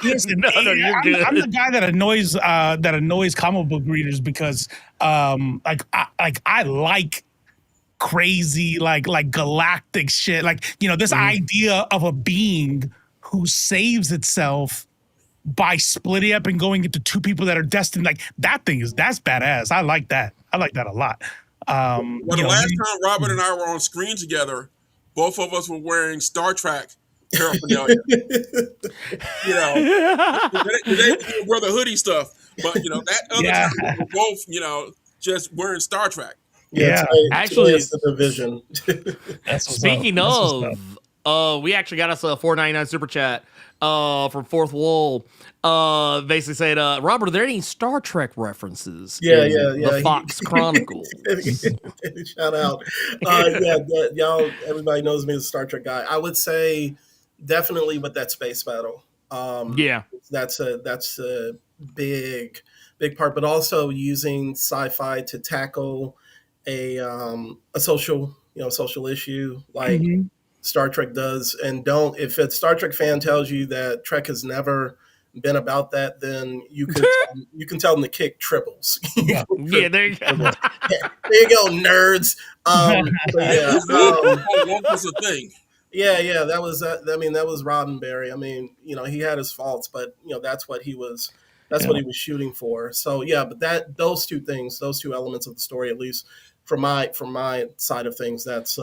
Speaker 3: listen,
Speaker 2: you're good.
Speaker 3: I'm the guy that annoys comic book readers because I like crazy like galactic shit, like this idea of a being who saves itself by splitting up and going into 2 people that are destined. Like that's badass. I like that a lot.
Speaker 4: The last time Robert and I were on screen together, both of us were wearing Star Trek paraphernalia. They wear the hoodie stuff, but that other time we were both just wearing Star Trek.
Speaker 5: Yeah.
Speaker 2: Actually,
Speaker 5: it's the division.
Speaker 2: Speaking of, we actually got us a $4.99 super chat from Fourth Wall. Basically said, Robert, are there any Star Trek references? The Fox Chronicles.
Speaker 5: Shout out. Y'all, everybody knows me as a Star Trek guy. I would say definitely with that space battle. That's a big part, but also using sci-fi to tackle a social issue like Star Trek does. And if a Star Trek fan tells you that Trek has never been about that, then you can tell them to kick triples.
Speaker 2: There you go.
Speaker 5: There you go, nerds.
Speaker 4: That was a thing.
Speaker 5: Yeah, that was that was Roddenberry. I mean, he had his faults, but that's what he was what he was shooting for. So but those 2 things, those 2 elements of the story, at least from my side of things, that's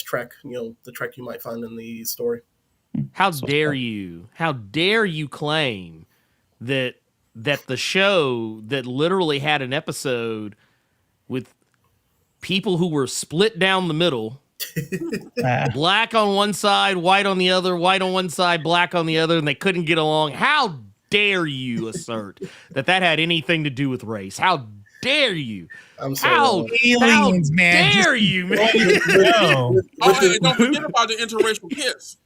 Speaker 5: Trek, the Trek you might find in the story.
Speaker 2: How dare you claim that the show that literally had an episode with people who were split down the middle, black on one side, white on the other, white on one side, black on the other, and they couldn't get along. How dare you assert that had anything to do with race? How dare you?
Speaker 5: I'm
Speaker 2: How
Speaker 5: sorry.
Speaker 3: Aliens, man.
Speaker 2: dare you, man?
Speaker 3: No.
Speaker 4: Oh, and don't forget about the interracial kiss.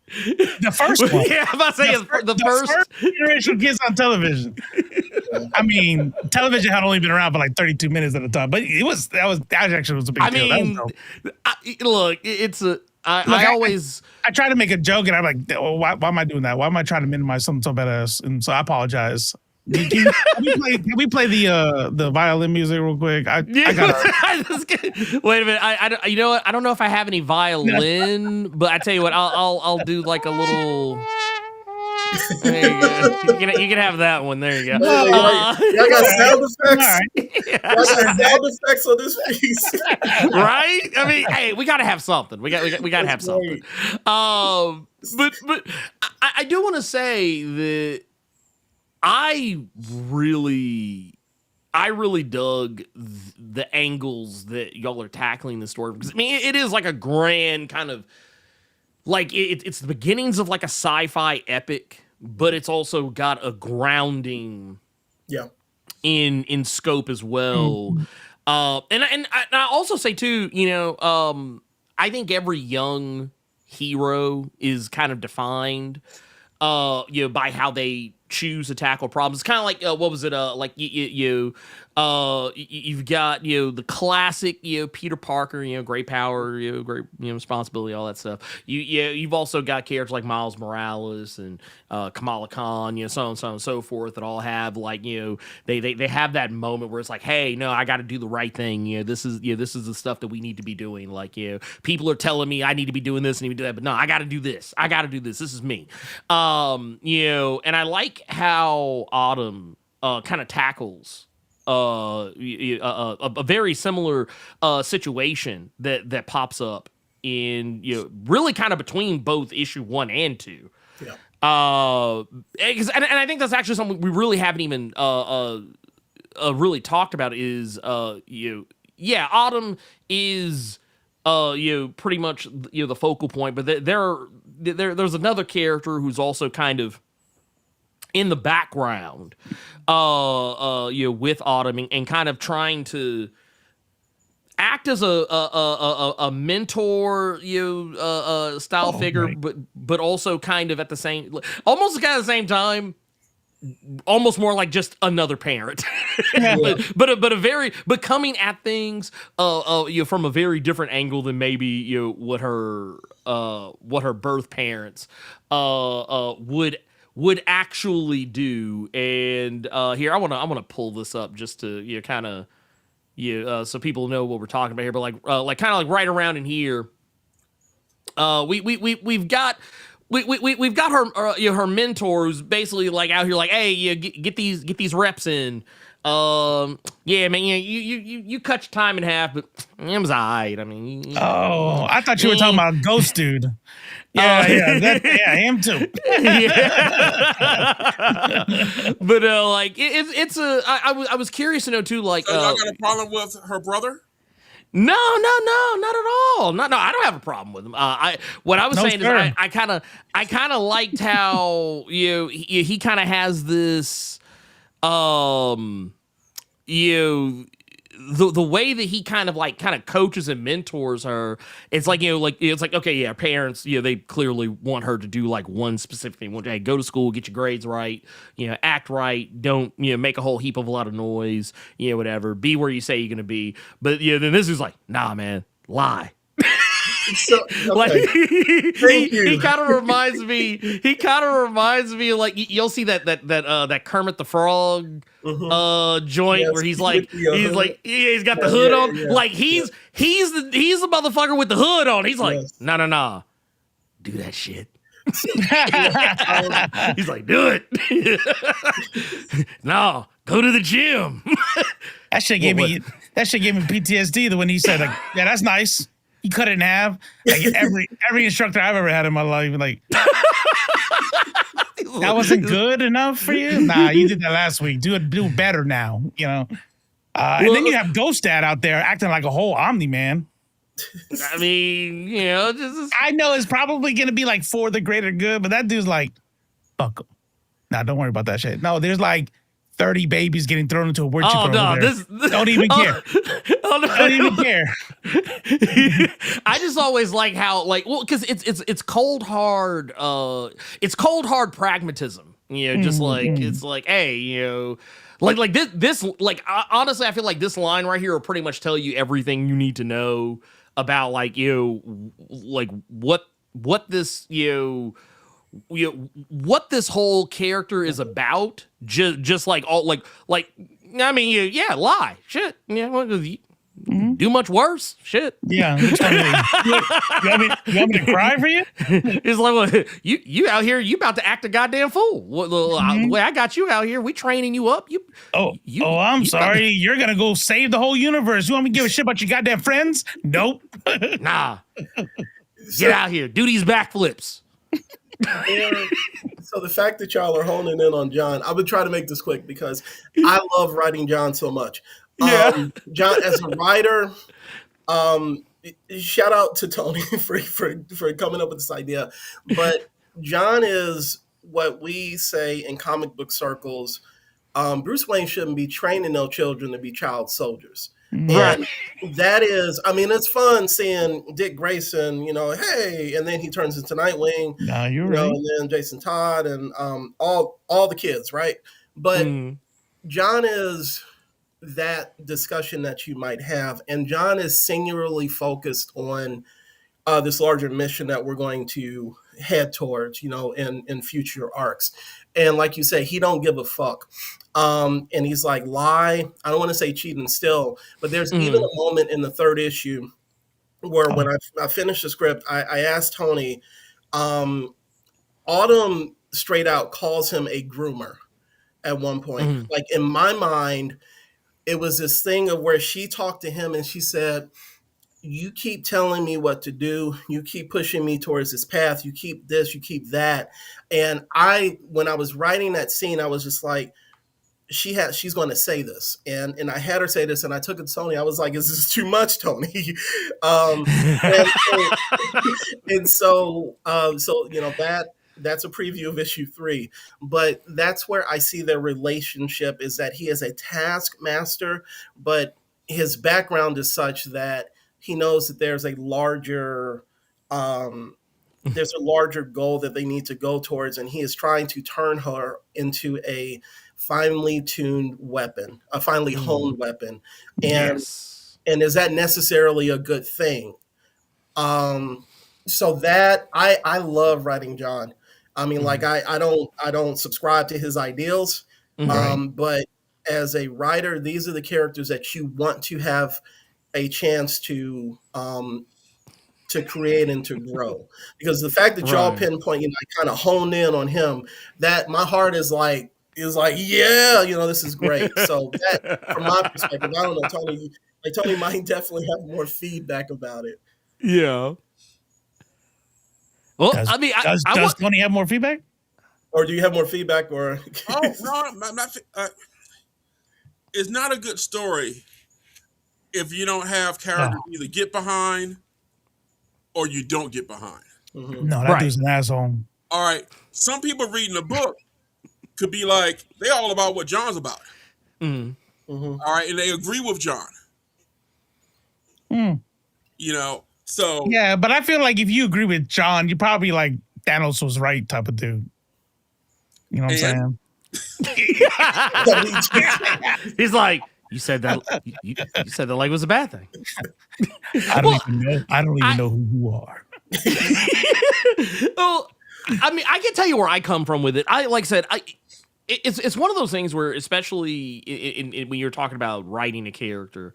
Speaker 3: The first one.
Speaker 2: Yeah, I'm about to say the first.
Speaker 3: generation kids on television. I mean, television had only been around for like 32 minutes at a time, but that actually was a big
Speaker 2: I
Speaker 3: deal.
Speaker 2: mean, look, it's a. I always.
Speaker 3: I try to make a joke, and I'm like, oh, why am I doing that? Why am I trying to minimize something so badass? And so I apologize. Can we play the violin music real quick? I gotta.
Speaker 2: Wait a minute. I you know what? I don't know if I have any violin, but I tell you what, I'll do like a little. There you go. You can have that one. There you go.
Speaker 5: Y'all got sound effects.
Speaker 3: All right.
Speaker 5: Y'all got sound effects on this piece.
Speaker 2: Right? I mean, hey, we got to have something. We got to have something. But I do want to say that I really dug the angles that y'all are tackling the story, because I mean it is like a grand kind of like it's the beginnings of like a sci-fi epic, but it's also got a grounding in scope as well. And I also say too, I think every young hero is kind of defined by how they choose to tackle problems. It's kind of like what was it? Like you've got the classic Peter Parker, great power, great responsibility, all that stuff. You've also got characters like Miles Morales and Kamala Khan, so on and so on and so forth, that all have like they have that moment where it's like, hey, no, I got to do the right thing. This is the stuff that we need to be doing. Like people are telling me I need to be doing this and need to do that, but no, I got to do this. I got to do this. This is me. And I like how Autumn kind of tackles a very similar situation that pops up in really kind of between both issue 1 and 2. Yeah. And I think that's actually something we really haven't even really talked about is Autumn is pretty much the focal point, but there's another character who's also kind of in the background with Autumn and kind of trying to act as a mentor style figure, right. but also kind of at the same time almost more like just another parent. but coming at things from a very different angle than maybe what her birth parents would actually do. And here I want to pull this up just to kind of so people know what we're talking about here, but like kind of like right around in here we've got her mentor who's basically like out here like, hey, get these reps in. Yeah, man, you cut your time in half, but it was all right. I mean,
Speaker 3: I thought you were talking about Ghost Dude. Him too.
Speaker 2: But like I was curious to know too, like,
Speaker 4: so y'all got a problem with her brother?
Speaker 2: No, not at all. No, I don't have a problem with him. What I was saying is I kind of liked how he kind of has this the way that he kind of coaches and mentors her. It's like it's like, okay, yeah, parents they clearly want her to do like one specific thing. Hey, go to school, get your grades right, act right, don't make a whole heap of a lot of noise, whatever, be where you say you're gonna be. But then this is like, nah, man, lie.
Speaker 5: So, okay.
Speaker 2: Like he kind of reminds me. He kind of reminds me like you'll see that Kermit the Frog joint where he's got the hood on. Yeah, like he's the motherfucker with the hood on. He's like, no, do that shit. He's like, do it. No, go to the gym.
Speaker 3: That shit gave me PTSD. When he said like, yeah, that's nice. You cut it in half. Like every instructor I've ever had in my life, like, that wasn't good enough for you? Nah, you did that last week. Do better now, And then you have Ghost Dad out there acting like a whole Omni-Man.
Speaker 2: I mean,
Speaker 3: I know it's probably going to be like for the greater good, but that dude's like, fuck him. Nah, don't worry about that shit. No, there's like 30 babies getting thrown into a wood chipper.
Speaker 2: Oh no,
Speaker 3: this
Speaker 2: this
Speaker 3: don't even care.
Speaker 2: Oh, no.
Speaker 3: Don't even care.
Speaker 2: I just always like how because it's cold hard pragmatism. Just like it's like, hey, like this honestly, I feel like this line right here will pretty much tell you everything you need to know about like like what this what this whole character is about. Just like all like I mean lie shit do much worse shit.
Speaker 3: Yeah, you want me to cry for you?
Speaker 2: It's like, well, you out here, you about to act a goddamn fool. The way I got you out here, we training you up.
Speaker 3: I'm sorry. You're gonna go save the whole universe. You want me to give a shit about your goddamn friends? Nope.
Speaker 2: Nah. Get out here. Do these backflips.
Speaker 5: So the fact that y'all are honing in on John, I would try to make this quick because I love writing John so much.
Speaker 2: Yeah.
Speaker 5: John as a writer, shout out to Tony for coming up with this idea. But John is what we say in comic book circles. Bruce Wayne shouldn't be training no children to be child soldiers.
Speaker 2: Right.
Speaker 5: And that is, I mean, it's fun seeing Dick Grayson, hey, and then he turns into Nightwing.
Speaker 3: No, you're right.
Speaker 5: And then Jason Todd and all the kids, right? But John is that discussion that you might have, and John is singularly focused on this larger mission that we're going to head towards, in future arcs. And like you say, he don't give a fuck. And he's like, lie. I don't want to say cheat and steal, but there's even a moment in the third issue where when I finished the script, I asked Tony, Autumn straight out calls him a groomer at one point. Like in my mind, it was this thing of where she talked to him and she said, you keep telling me what to do. You keep pushing me towards this path. You keep this, you keep that. And when I was writing that scene, I was just like, she's going to say this. And I had her say this and I took it to Tony. I was like, is this too much, Tony? And so that's a preview of issue 3, but that's where I see their relationship is that he is a taskmaster, but his background is such that he knows that there's a larger goal that they need to go towards, and he is trying to turn her into a finely tuned weapon, a finely honed weapon. And is that necessarily a good thing? So that I love writing John. I mean, like I don't subscribe to his ideals, but as a writer, these are the characters that you want to have a chance to create and to grow. Because the fact that y'all pinpoint, kind of hone in on him, that my heart is like, yeah, this is great. So that, from my perspective, I don't know, Tony might definitely have more feedback about it.
Speaker 2: Yeah. Well,
Speaker 3: does Tony have more feedback?
Speaker 5: Or do you have more feedback? Or
Speaker 4: it's not a good story if you don't have characters either get behind or you don't get behind.
Speaker 3: No, that dude's an asshole.
Speaker 4: All right. Some people reading the book could be like, they're all about what John's about. All right. And they agree with John. So.
Speaker 3: Yeah, but I feel like if you agree with John, you're probably like Thanos was right type of dude. You know what I'm saying?
Speaker 2: He's like, you said that you said that like it was a bad thing.
Speaker 3: I don't even know who you are.
Speaker 2: Well, I mean, I can tell you where I come from with it. It's one of those things where, especially when you're talking about writing a character,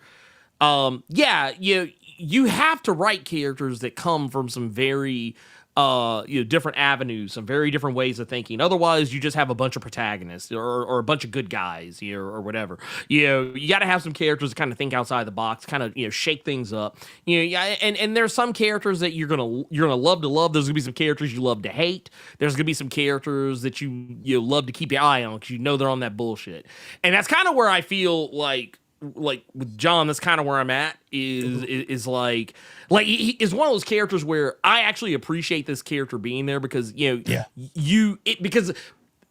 Speaker 2: you have to write characters that come from some very different avenues, some very different ways of thinking. Otherwise, you just have a bunch of protagonists or a bunch of good guys, or whatever. You got to have some characters that kind of think outside the box, kind of shake things up. And there's some characters that you're gonna love to love. There's gonna be some characters you love to hate. There's gonna be some characters that you love to keep your eye on because they're on that bullshit. And that's kind of where I feel like with John, that's kind of where I'm at. Is like he is one of those characters where I actually appreciate this character being there because because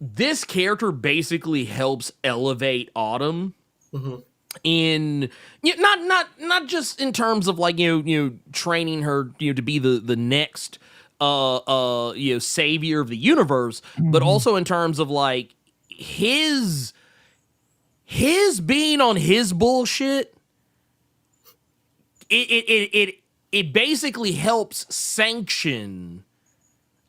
Speaker 2: this character basically helps elevate Autumn in not just in terms of like training her to be the next savior of the universe, but also in terms of like his being on his bullshit. It basically helps sanction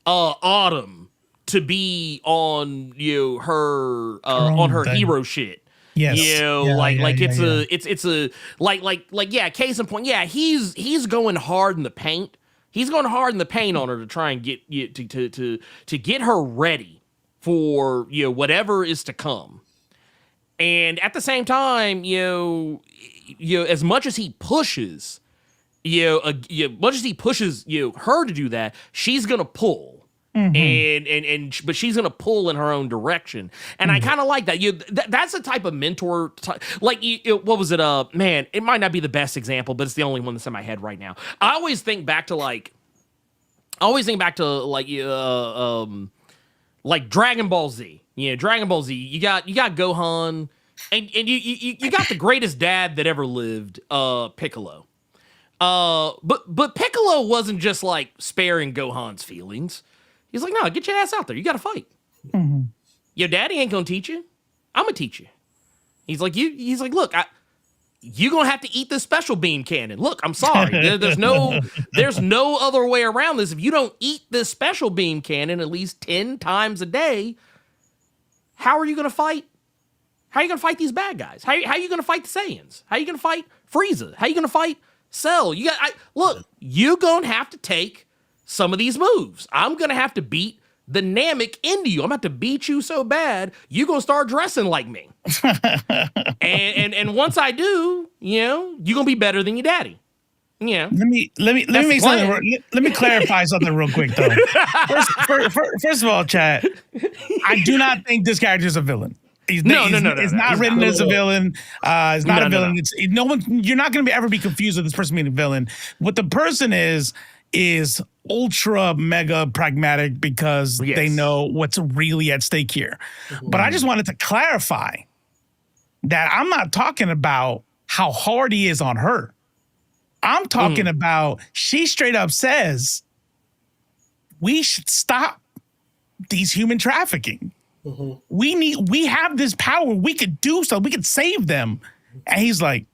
Speaker 2: Autumn to be on her on her hero shit.
Speaker 3: Yes.
Speaker 2: It's case in point, he's going hard in the paint. He's going hard in the paint on her to try and get to get her ready for whatever is to come. And at the same time, as much as he pushes, much as he pushes her to do that, she's gonna pull. But she's gonna pull in her own direction, and I kind of like that. That's the type of mentor. What was it? Man, it might not be the best example, but it's the only one that's in my head right now. I always think back to like Dragon Ball Z. Dragon Ball Z. You got Gohan, and you got the greatest dad that ever lived, Piccolo. But Piccolo wasn't just like sparing Gohan's feelings. He's like, no, get your ass out there. You got to fight. Your daddy ain't gonna teach you. I'm gonna teach you. He's like, look, you gonna have to eat this special beam cannon. Look, I'm sorry. There's no other way around this. If you don't eat this special beam cannon at least 10 times a day, how are you gonna fight? How are you gonna fight these bad guys? How are you gonna fight the Saiyans? How are you gonna fight Frieza? How are you gonna fight Cell? You're gonna have to take some of these moves. I'm gonna have to beat the Namek into you. I'm gonna have to beat you so bad you're gonna start dressing like me. and once I do, you're gonna be better than your daddy. Yeah.
Speaker 3: Let me make something. Let me clarify something real quick though. First of all, Chad, I do not think this character is a villain. It's not written as a villain. It's not a villain. It's no one. You're not going to ever be confused with this person being a villain. What the person is ultra mega pragmatic because they know what's really at stake here. But I just wanted to clarify that I'm not talking about how hard he is on her. I'm talking about she straight up says we should stop these human trafficking. We have this power. We could do so. We could save them. And he's like,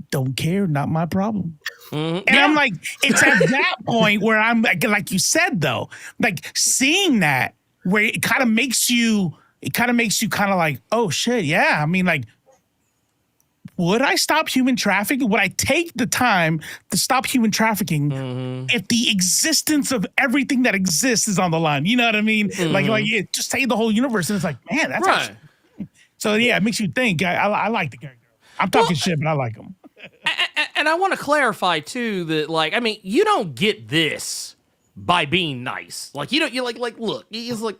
Speaker 3: don't care, not my problem. And I'm like, it's at that point where I'm like you said though, like seeing that where it kind of makes you kind of like, oh shit, yeah. I mean, like, would I stop human trafficking? Would I take the time to stop human trafficking if the existence of everything that exists is on the line? You know what I mean? Like just save the whole universe. And it's like, man, that's right. So yeah, it makes you think. I like the character. I'm talking shit, but I like him.
Speaker 2: And I want to clarify too that like, I mean, you don't get this by being nice. Like you look, he's like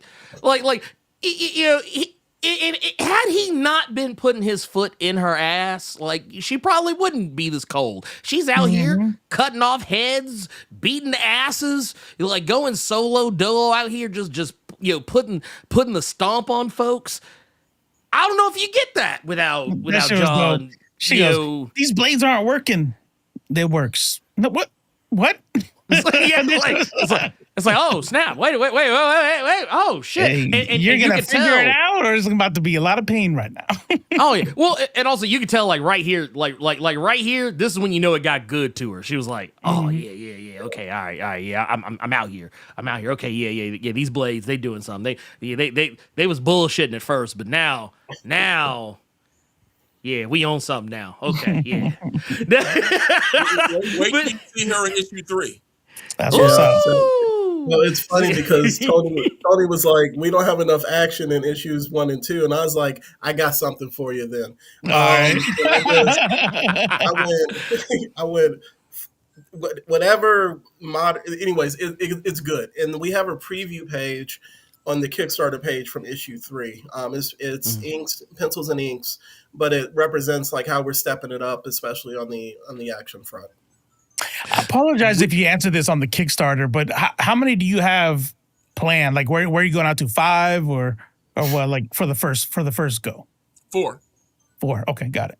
Speaker 2: had he not been putting his foot in her ass, like she probably wouldn't be this cold. She's out here cutting off heads, beating asses, like going solo dolo out here, just putting the stomp on folks. I don't know if you get that without John.
Speaker 3: She goes, these blades aren't working. They works. No, what?
Speaker 2: It's like, oh snap! Wait! Oh shit!
Speaker 3: Hey, and you're gonna figure it out, or is about to be a lot of pain right now?
Speaker 2: Oh yeah. Well, and also you can tell, like right here, like right here. This is when you know it got good to her. She was like, oh yeah. Okay, all right, yeah. I'm out here. Okay, yeah. These blades, they doing something. They was bullshitting at first, but now. Yeah, we own something now. Okay, yeah.
Speaker 4: Wait till you see her in issue 3.
Speaker 3: That's what's up.
Speaker 5: Well, it's funny because Tony was like, we don't have enough action in issues 1 and 2. And I was like, I got something for you then.
Speaker 3: All right.
Speaker 5: I went, whatever anyways, it's good. And we have a preview page on the Kickstarter page from issue 3. It's inks, pencils and inks, but it represents like how we're stepping it up, especially on the action front.
Speaker 3: I apologize if you answer this on the Kickstarter, but how many do you have planned? Like where are you going out to, 5 or? Or what? Like for the first go.
Speaker 4: 4.
Speaker 3: 4. Okay, got it.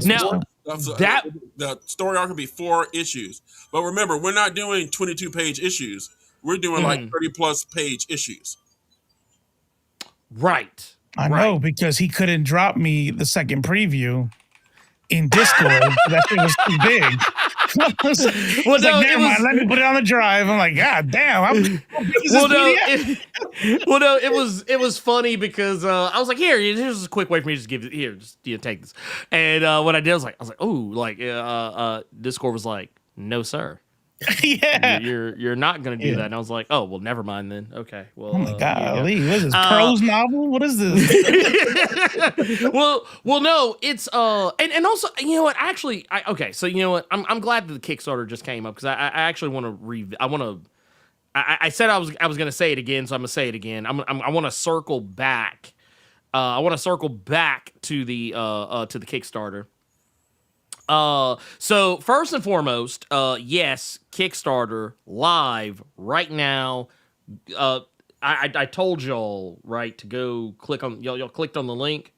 Speaker 2: Now
Speaker 4: The story arc will be 4 issues. But remember, we're not doing 22-page issues. We're doing like 30+ page issues.
Speaker 2: Right.
Speaker 3: I know, because he couldn't drop me the second preview in Discord. That thing was too big. Let me put it on the drive. I'm like, God damn. How big is this PDF?
Speaker 2: It was funny because I was like, here's a quick way for me to just give it here. Just take this. And what I did, I was like, Discord was like, no, sir.
Speaker 3: Yeah.
Speaker 2: You're not gonna do that. And I was like, oh well, never mind then. Okay. Well,
Speaker 3: oh my God, Lee, what is this? Prose novel? What is this?
Speaker 2: well, no, it's and also, you know what? Actually, okay. So you know what? I'm glad that the Kickstarter just came up because I actually want to I said I was gonna say it again, so I'm gonna say it again. I want to circle back. I want to circle back to the Kickstarter. So first and foremost, yes, Kickstarter live right now. I told y'all, right, to go click on y'all clicked on the link.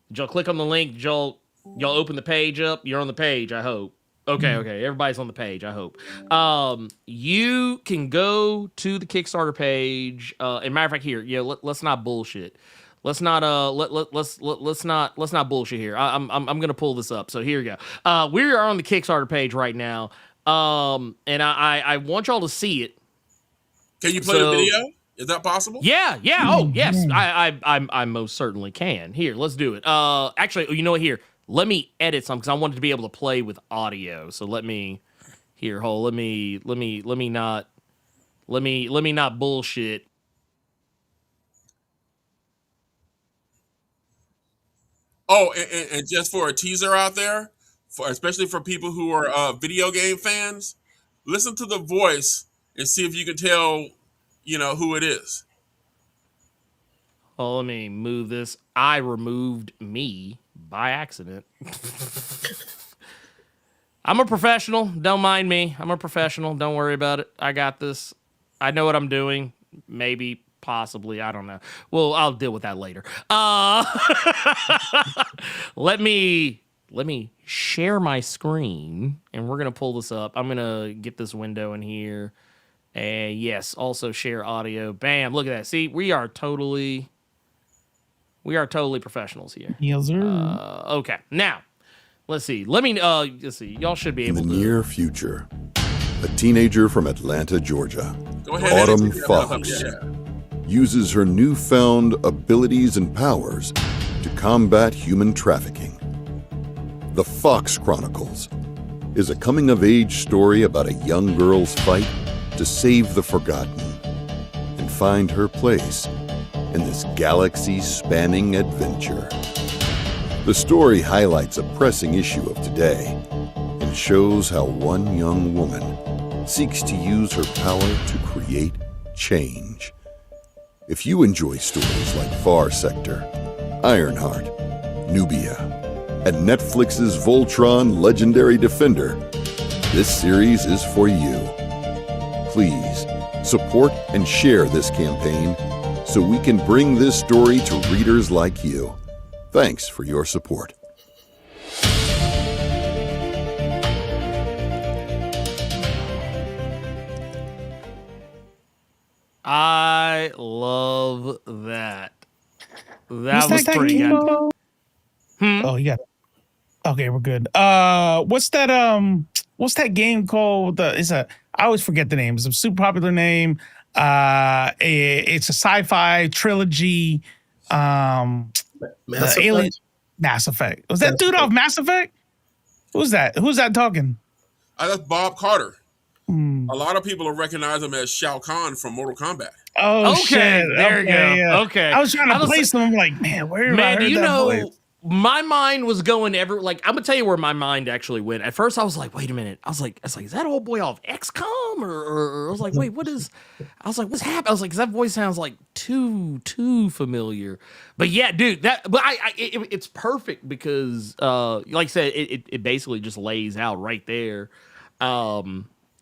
Speaker 2: Did y'all click on the link? Y'all open the page up? You're on the page, I hope. Okay. Everybody's on the page, I hope. You can go to the Kickstarter page. And matter of fact, here, let's not bullshit. Let's not let's not bullshit here. I'm gonna pull this up. So here we go. We are on the Kickstarter page right now. And I want y'all to see it.
Speaker 4: Can you play the video? Is that possible?
Speaker 2: Yeah. Oh, yes. I most certainly can. Here, let's do it. Actually, you know what? Here, let me edit some because I wanted to be able to play with audio. So let me not bullshit.
Speaker 4: Oh, and just for a teaser out there, especially for people who are video game fans, listen to the voice and see if you can tell, who it is.
Speaker 2: Oh, let me move this. I removed me by accident. I'm a professional. Don't mind me. I'm a professional. Don't worry about it. I got this. I know what I'm doing. Maybe. Possibly, I don't know. Well, I'll deal with that later. Let me share my screen, and we're gonna pull this up. I'm gonna get this window in here, and yes, also share audio. Bam! Look at that. See, we are totally professionals here.
Speaker 3: Yes, sir.
Speaker 2: Okay, now let's see. Let's see. Y'all should be able to.
Speaker 6: In the near future, a teenager from Atlanta, Georgia,
Speaker 4: Go ahead,
Speaker 6: Autumn
Speaker 4: Eddie.
Speaker 6: Fox, uses her newfound abilities and powers to combat human trafficking. The Fox Chronicles is a coming-of-age story about a young girl's fight to save the forgotten and find her place in this galaxy-spanning adventure. The story highlights a pressing issue of today and shows how one young woman seeks to use her power to create change. If you enjoy stories like Far Sector, Ironheart, Nubia, and Netflix's Voltron Legendary Defender, this series is for you. Please support and share this campaign so we can bring this story to readers like you. Thanks for your support.
Speaker 2: I love that. That was pretty good.
Speaker 3: Oh, you got it. Okay, we're good. What's that game called? I always forget the name. It's a super popular name. It's a sci-fi trilogy.
Speaker 5: Mass Effect?
Speaker 3: Mass Effect. Was that dude off Mass Effect? Who's that? Who's that talking?
Speaker 4: That's Bob Carter. A lot of people will recognize him as Shao Kahn from Mortal Kombat.
Speaker 3: Oh,
Speaker 2: okay,
Speaker 3: shit.
Speaker 2: There you go.
Speaker 3: Yeah.
Speaker 2: Okay.
Speaker 3: I was trying to place them. I'm like, man, where have I heard that voice?
Speaker 2: My mind was going I'm gonna tell you where my mind actually went. At first I was like, wait a minute. I was like, is that old boy off XCOM? Or I was like, wait, what's happening? I was like, 'cause that voice sounds like too familiar. But yeah, dude, it's perfect because like I said, it basically just lays out right there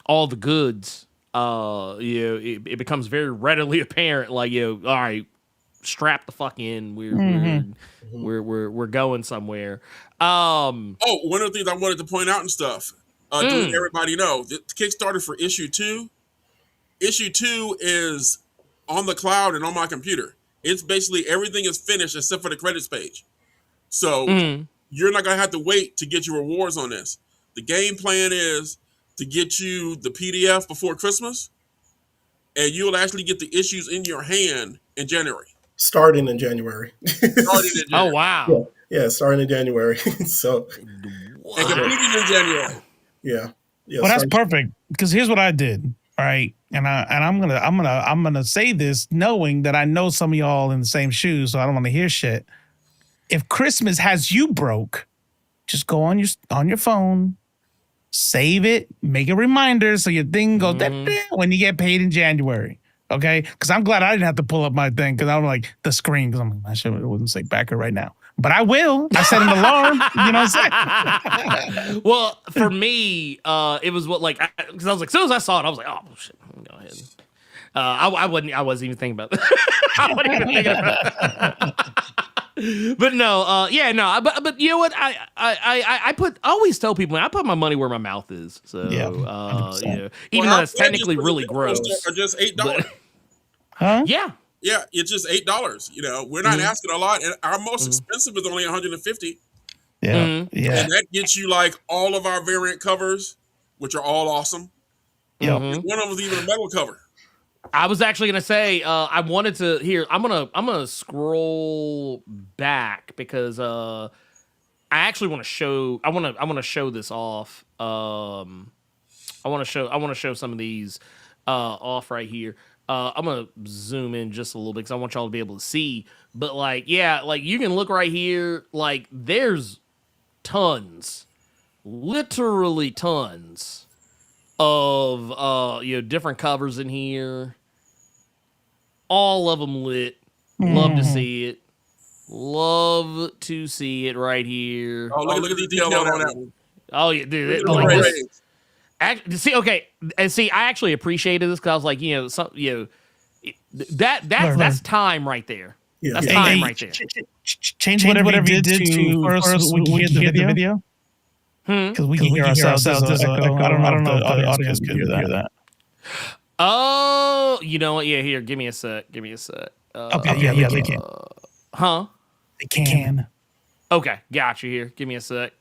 Speaker 2: all the goods it becomes very readily apparent. Like, all right, strap the fuck in. We're going somewhere.
Speaker 4: One of the things I wanted to point out and stuff, to let everybody know, the Kickstarter for issue 2. Issue 2 is on the cloud and on my computer. It's basically everything is finished except for the credits page. So you're not gonna have to wait to get your rewards on this. The game plan is to get you the PDF before Christmas, and you'll actually get the issues in your hand in January.
Speaker 5: Starting in January.
Speaker 2: Oh wow!
Speaker 5: Yeah, starting in January. So
Speaker 4: and completing in January.
Speaker 5: Yeah.
Speaker 3: Well, that's perfect because here's what I did. All right, and I'm gonna say this knowing that I know some of y'all in the same shoes, so I don't want to hear shit. If Christmas has you broke, just go on your phone, save it, make a reminder so your thing goes when you get paid in January. Okay, because I'm glad I didn't have to pull up my thing because I'm like the screen because I'm like, I should wouldn't say backer right now, but I will. I set an alarm. You know what I'm saying?
Speaker 2: Well, for me, it was because I was like, as soon as I saw it, I was like, oh shit, go ahead. I wasn't even thinking about that. I wasn't even thinking about that. But no, but you know what? I always tell people I put my money where my mouth is. So even though it's technically really gross.
Speaker 4: Are just $8.
Speaker 3: Huh?
Speaker 2: Yeah.
Speaker 4: Yeah, it's just $8. We're not asking a lot, and our most expensive is only $150.
Speaker 3: Yeah, yeah.
Speaker 4: And that gets you like all of our variant covers, which are all awesome.
Speaker 3: Yeah.
Speaker 4: One of them is even a metal cover.
Speaker 2: I was actually gonna say I wanted to here. I'm gonna scroll back because I actually want to show. I want to show this off. I want to show some of these off right here. I'm gonna zoom in just a little bit because I want y'all to be able to see. But you can look right here. Like there's tons, literally tons of different covers in here. All of them lit. Love to see it. Love to see it right here.
Speaker 4: Oh, look at the detail on that one.
Speaker 2: Oh yeah, dude. I actually appreciated this because I was like, that's time right there.
Speaker 5: Yeah.
Speaker 2: That's time right there.
Speaker 3: Change whatever you did to first we can hear the video. Because we can hear ourselves. I don't know if the audience could hear that.
Speaker 2: Oh, you know what? Yeah, here. Give me a sec.
Speaker 3: Okay, yeah, they can.
Speaker 2: Huh?
Speaker 3: They can.
Speaker 2: Okay, got you here. Give me a sec.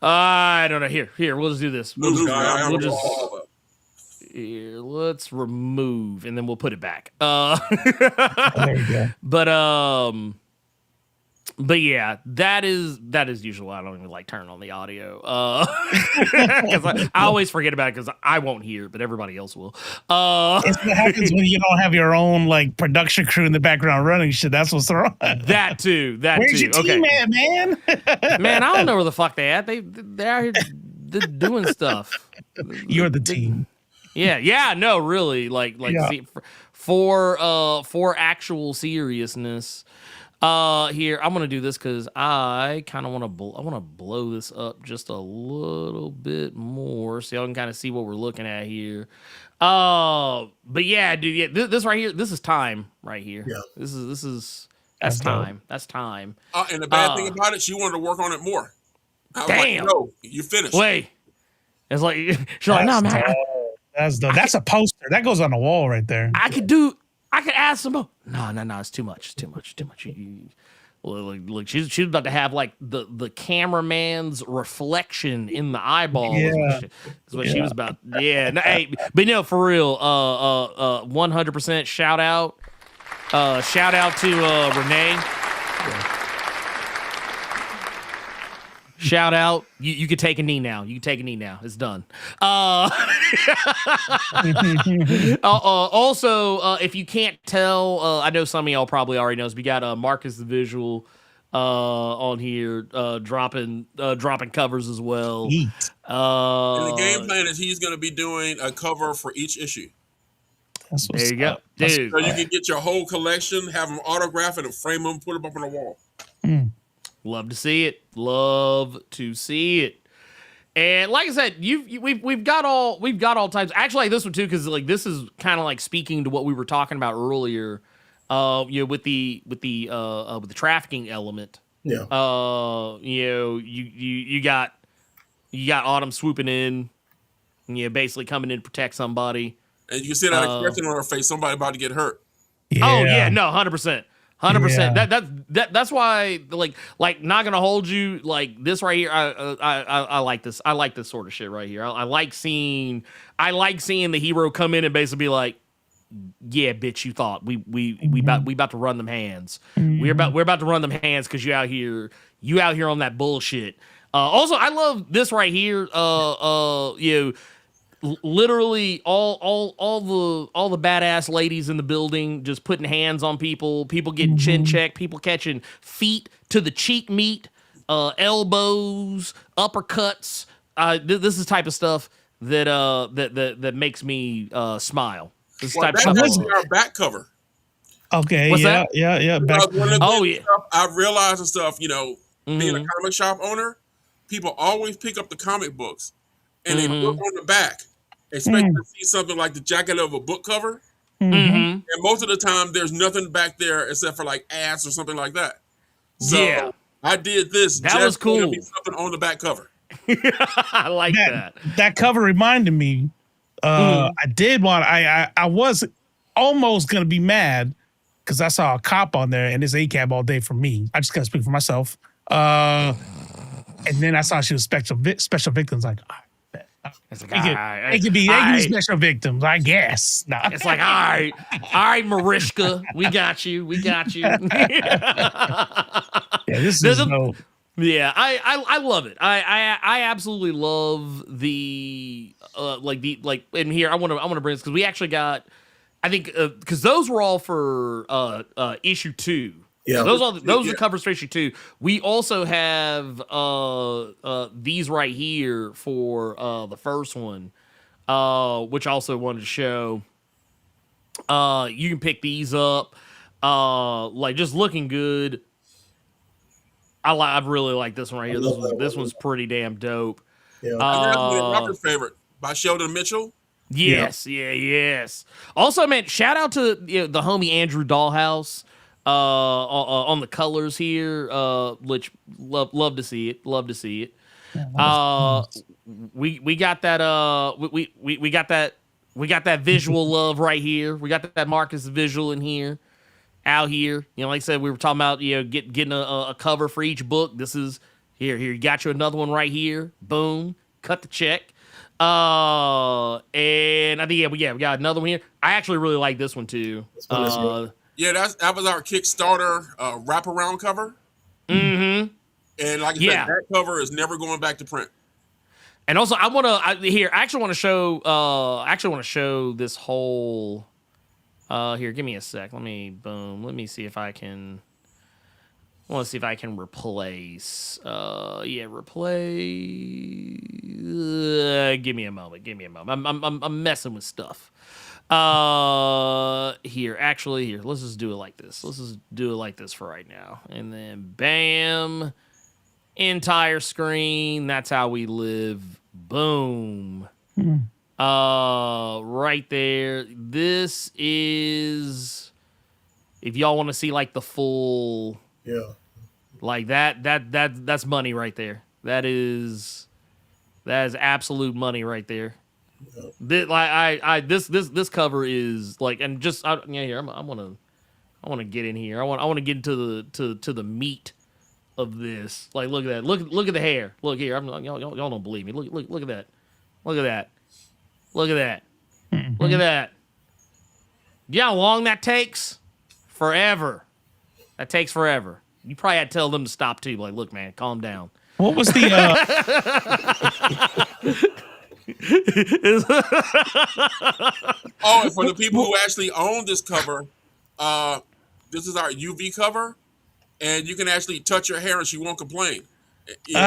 Speaker 2: I don't know. Here. We'll just do this. Here, let's remove, and then we'll put it back.
Speaker 3: There you go.
Speaker 2: But yeah, that is usual. I don't even like turn on the audio because I always forget about it because I won't hear, but everybody else will.
Speaker 3: It's what happens when you don't have your own like production crew in the background running shit. That's what's wrong.
Speaker 2: That too.
Speaker 3: Where's your team at, man?
Speaker 2: Man, I don't know where the fuck they at. They're out here doing stuff.
Speaker 3: You're the team.
Speaker 2: Yeah. No, really. See, for actual seriousness. Here I'm gonna do this because I kind of want to blow this up just a little bit more so y'all can kind of see what we're looking at here. But yeah, dude, this right here, this is time right here. Yeah, that's time. That's time.
Speaker 4: And the bad thing about it, she wanted to work on it more. I was
Speaker 2: damn.
Speaker 4: Like, no, you finished.
Speaker 2: Wait, it's like she's like, no, man.
Speaker 3: That's a poster that goes on the wall right there.
Speaker 2: I could add some more. No, it's too much. Look, she's about to have like the cameraman's reflection in the eyeball.
Speaker 3: Yeah.
Speaker 2: That's what she was about. Yeah. No, hey, but no, for real. 100% shout out to Renee. Shout out. You could take a knee now. It's done. Also, if you can't tell, I know some of y'all probably already knows. We got Marcus the Visual on here dropping covers as well.
Speaker 4: And the game plan is he's going to be doing a cover for each issue.
Speaker 2: There you go, dude.
Speaker 4: So you can get your whole collection, have them autograph it, and frame them, put them up on the wall.
Speaker 2: Love to see it. And like I said, we've got all types. Actually, like this one too, because like this is kind of like speaking to what we were talking about earlier. With the trafficking element.
Speaker 5: Yeah.
Speaker 2: You got Autumn swooping in, basically coming in to protect somebody.
Speaker 4: And you can see that expression on her face. Somebody about to get hurt.
Speaker 3: Yeah.
Speaker 2: Oh yeah, no, 100%. 100%. That's why like not gonna hold you like this right here. I like this. I like this sort of shit right here. I like seeing the hero come in and basically be like, yeah, bitch, you thought we about to run them hands. We're about to run them hands because you out here on that bullshit. Also, I love this right here. Literally all the badass ladies in the building just putting hands on people getting chin checked, people catching feet to the cheek meat, elbows, uppercuts. This is the type of stuff that makes me smile. This type of stuff.
Speaker 4: That's our back cover.
Speaker 3: Okay.
Speaker 2: What's
Speaker 3: yeah.
Speaker 4: Stuff I realized and stuff, being
Speaker 2: Mm-hmm.
Speaker 4: a comic shop owner, people always pick up the comic books and they look on the back, expecting to see something like the jacket of a book cover. And most of the time, there's nothing back there except for like ass or something like that. So I did this.
Speaker 2: That was cool.
Speaker 4: To be something on the back cover.
Speaker 2: I like that.
Speaker 3: That cover reminded me. I was almost gonna be mad because I saw a cop on there and it's ACAB all day for me. I just gotta speak for myself. And then I saw she was special victims. Like,
Speaker 2: It's like,
Speaker 3: it could be special victims, I guess. Nah.
Speaker 2: It's like, all right, Mariska, we got you.
Speaker 3: Yeah, this is dope.
Speaker 2: Yeah, I love it. I absolutely love the and here I want to bring this because we actually got, I think because those were all for issue 2.
Speaker 5: Yeah,
Speaker 2: those are covers for issue 2. We also have these right here for the first one, which I also wanted to show. You can pick these up, like just looking good. I really like this one right here. This one's pretty damn dope.
Speaker 5: Yeah.
Speaker 4: Robert's favorite by Sheldon Mitchell.
Speaker 2: Yes, yes. Also, man, shout out to the homie Andrew Dollhouse on the colors here, which love to see it. Love to see it. We got that we got that visual love right here. We got that Marcus visual in here. Out here, like I said, we were talking about getting a cover for each book. This is here. You got you another one right here. Boom, cut the check. And I think we got another one here. I actually really like this one too.
Speaker 4: That was our Kickstarter wraparound cover. And like I said, that cover is never going back to print.
Speaker 2: And also, I actually want to show this whole. Here, give me a sec. Let me see if I can. I want to see if I can replace. Replace. Give me a moment. I'm messing with stuff. Here. Let's just do it like this. For right now, and then bam, entire screen. That's how we live. Boom. Right there. This is, if y'all want to see like the full, like that's money right there. That is absolute money right there. This cover is like, and just here I want to get in here. I want to get into the meat of this. Like, look at that. Look at the hair. Look here. Y'all don't believe me. Look at that. Look at that. Look at that. Look at that. You know how long that takes? Forever. That takes forever. You probably had to tell them to stop too. Like, look, man, calm down.
Speaker 3: What was the
Speaker 4: and for the people who actually own this cover, this is our UV cover, and you can actually touch your hair and she won't complain.
Speaker 3: Shit.
Speaker 2: Look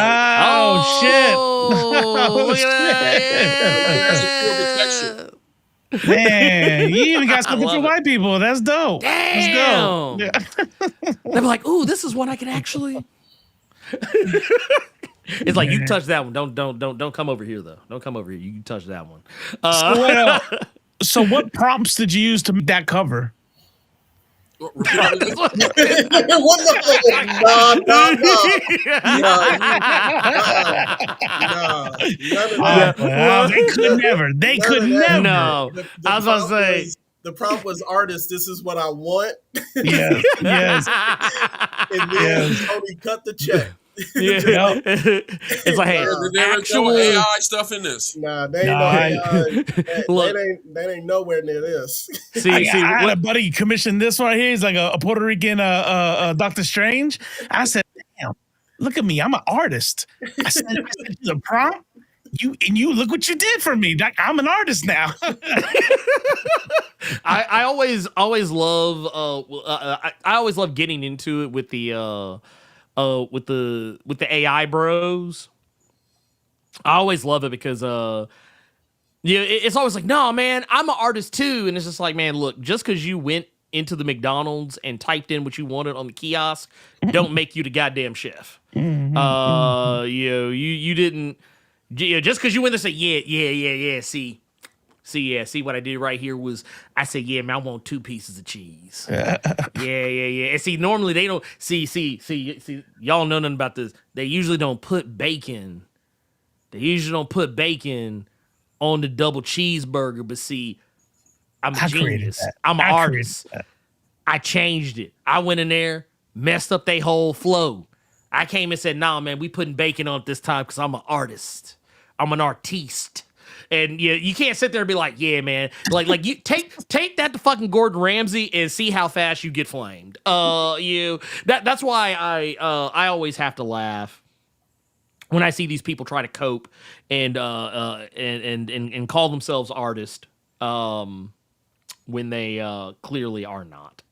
Speaker 2: at that.
Speaker 3: Man, you even got something for white people. That's dope.
Speaker 2: Damn. That's dope. They're like, ooh, this is one I can actually. It's like you can touch that one. Don't come over here though. Don't come over here. You can touch that one.
Speaker 3: So what prompts did you use to make that cover?
Speaker 4: Repeat that.
Speaker 5: What no,
Speaker 3: they could never. They could never.
Speaker 2: No, I was gonna say
Speaker 5: the prompt was artist. This is what I want.
Speaker 3: Yes.
Speaker 5: And then Tony cut the check.
Speaker 2: Yeah. It's like, hey,
Speaker 4: There is no AI stuff in this.
Speaker 5: Nah, they ain't no AI. That ain't nowhere near this.
Speaker 3: I had a buddy commissioned this right here. He's like a Puerto Rican Doctor Strange. I said, damn, look at me. I'm an artist. I said the prompt. You look what you did for me. I'm an artist now.
Speaker 2: I always love I always love getting into it with the AI bros. I always love it because it's always like, no man, I'm an artist too. And it's just like, man, look, just because you went into the McDonald's and typed in what you wanted on the kiosk, don't make you the goddamn chef. You didn't. Just because you went there and say, yeah, see what I did right here was I said, yeah, man, I want 2 pieces of cheese. Yeah. And see, normally they don't see, y'all know nothing about this. They usually don't put bacon. They usually don't put bacon on the double cheeseburger, but see, I'm a genius. I'm an artist. I changed it. I went in there, messed up their whole flow. I came and said, nah, man, we putting bacon on it this time because I'm an artist. I'm an artiste. And you can't sit there and be like, yeah, man. Like you take that to fucking Gordon Ramsay and see how fast you get flamed. That's why I always have to laugh when I see these people try to cope and call themselves artists when they clearly are not.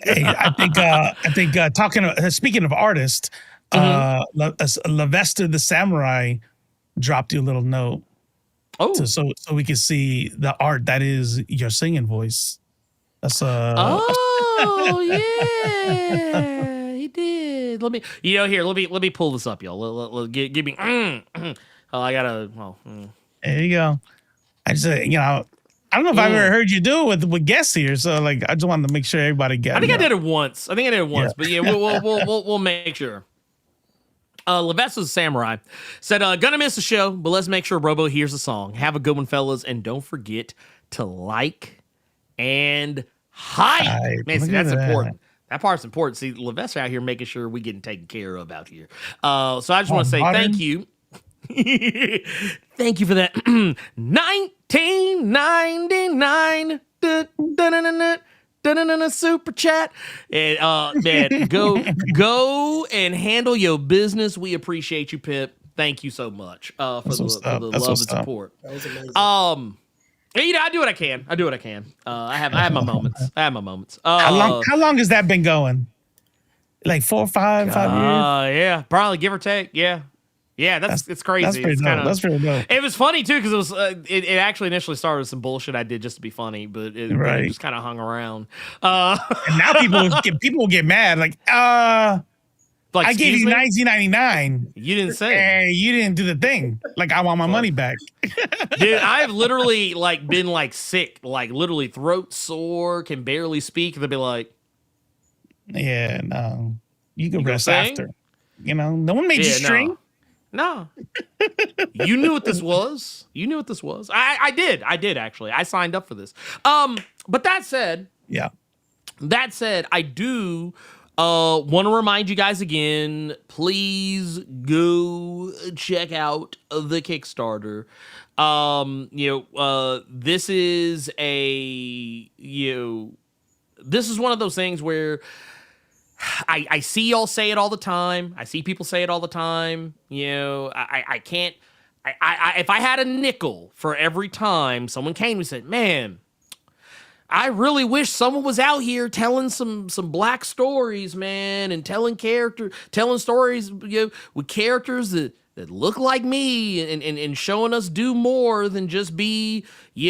Speaker 3: Hey, I think speaking of artists, Levester the Samurai dropped you a little note.
Speaker 2: Oh,
Speaker 3: so we can see the art that is your singing voice. That's
Speaker 2: Oh yeah, he did. Let me pull this up, y'all. Give me. Oh, I gotta. Well,
Speaker 3: There you go. I just I don't know if I've ever heard you do it with guests here, so like I just wanted to make sure everybody got.
Speaker 2: I think I did it once. But yeah, we'll make sure. Levester the Samurai said, gonna miss the show, but let's make sure Robo hears the song. Have a good one, fellas, and don't forget to like and hype. Man, see, that's important. That part's important. See, Levester out here making sure we getting taken care of out here. So I just want to say thank you. Thank you for that. 1999 super chat. And man, go and handle your business. We appreciate you, Pip. Thank you so much for the love and support.
Speaker 5: That was amazing.
Speaker 2: I do what I can. I have my moments.
Speaker 3: How long has that been going? Like 4 or 5 years?
Speaker 2: Yeah, probably give or take. Yeah, it's crazy.
Speaker 3: That's pretty dope. That's pretty dope.
Speaker 2: It was funny too because it was it actually initially started with some bullshit I did just to be funny, but it just kind of hung around.
Speaker 3: And now people get mad like I gave you $19.99.
Speaker 2: You didn't say.
Speaker 3: Hey, you didn't do the thing. Like I want my money back.
Speaker 2: Dude, I've literally been sick, literally throat sore, can barely speak. They'll be like,
Speaker 3: yeah, no, you can rest after. No one made you string.
Speaker 2: No. You knew what this was. I did actually. I signed up for this. But that said, I do want to remind you guys again, please go check out the Kickstarter. This is one of those things where I see y'all say it all the time. I see people say it all the time. I can't. If I had a nickel for every time someone came and said, "Man, I really wish someone was out here telling some black stories, man, and telling stories, with characters that look like me, and showing us do more than just be an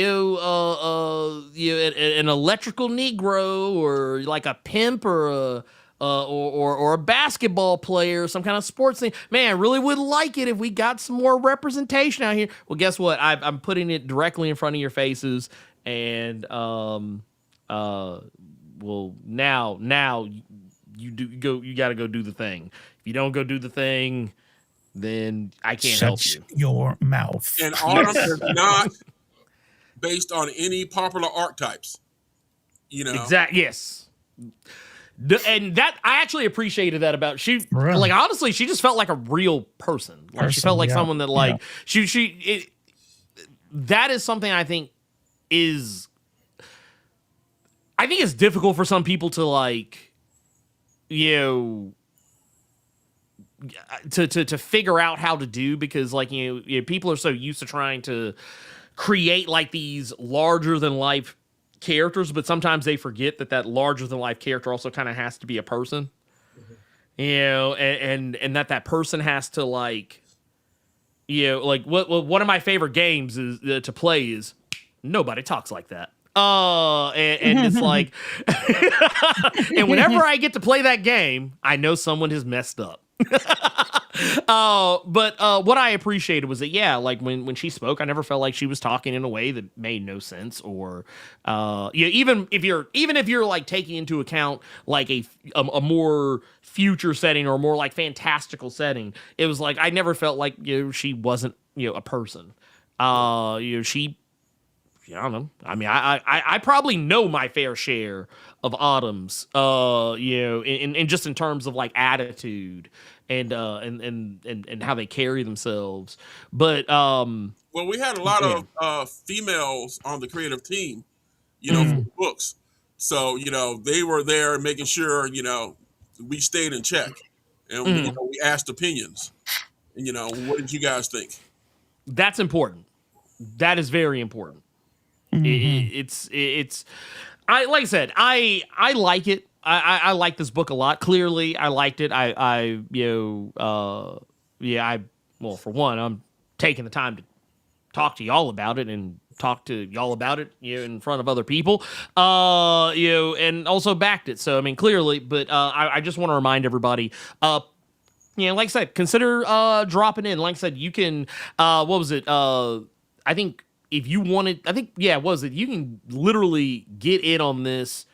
Speaker 2: electrical Negro or like a pimp or or a basketball player, some kind of sports thing. Man, I really would like it if we got some more representation out here. Well, guess what? I'm putting it directly in front of your faces, and well, now you got to go do the thing. If you don't go do the thing, then I can't help you.
Speaker 3: Your mouth.
Speaker 4: And Autumn is not based on any popular archetypes.
Speaker 2: Exactly. Yes. And that I actually appreciated that about she.
Speaker 3: Really?
Speaker 2: Like honestly, she just felt like a real person. Like she felt like someone that like that is something I think is difficult for some people to like, to figure out how to do, because like people are so used to trying to create like these larger than life characters, but sometimes they forget that larger than life character also kind of has to be a person, and that person has to like, like one of my favorite games is to play is Nobody Talks Like That. And it's like, and whenever I get to play that game, I know someone has messed up. But what I appreciated was that like when she spoke, I never felt like she was talking in a way that made no sense, or even if you're like taking into account like a more future setting or a more like fantastical setting, it was like I never felt like she wasn't a person. She. I don't know. I mean, I probably know my fair share of Autumns, in just in terms of like attitude and how they carry themselves. But
Speaker 4: well, we had a lot of females on the creative team, for the books. So they were there making sure we stayed in check, and we asked opinions. And what did you guys think?
Speaker 2: That's important. That is very important. It's I like I said, I like it. I like this book a lot. Clearly, I liked it. Well, for one, I'm taking the time to talk to y'all about it and talk to y'all about it, in front of other people, and also backed it. So I mean, clearly, but I just want to remind everybody, like I said, consider dropping in. Like I said, you can. What was it? I think. If you wanted, I think, you can literally get in on this,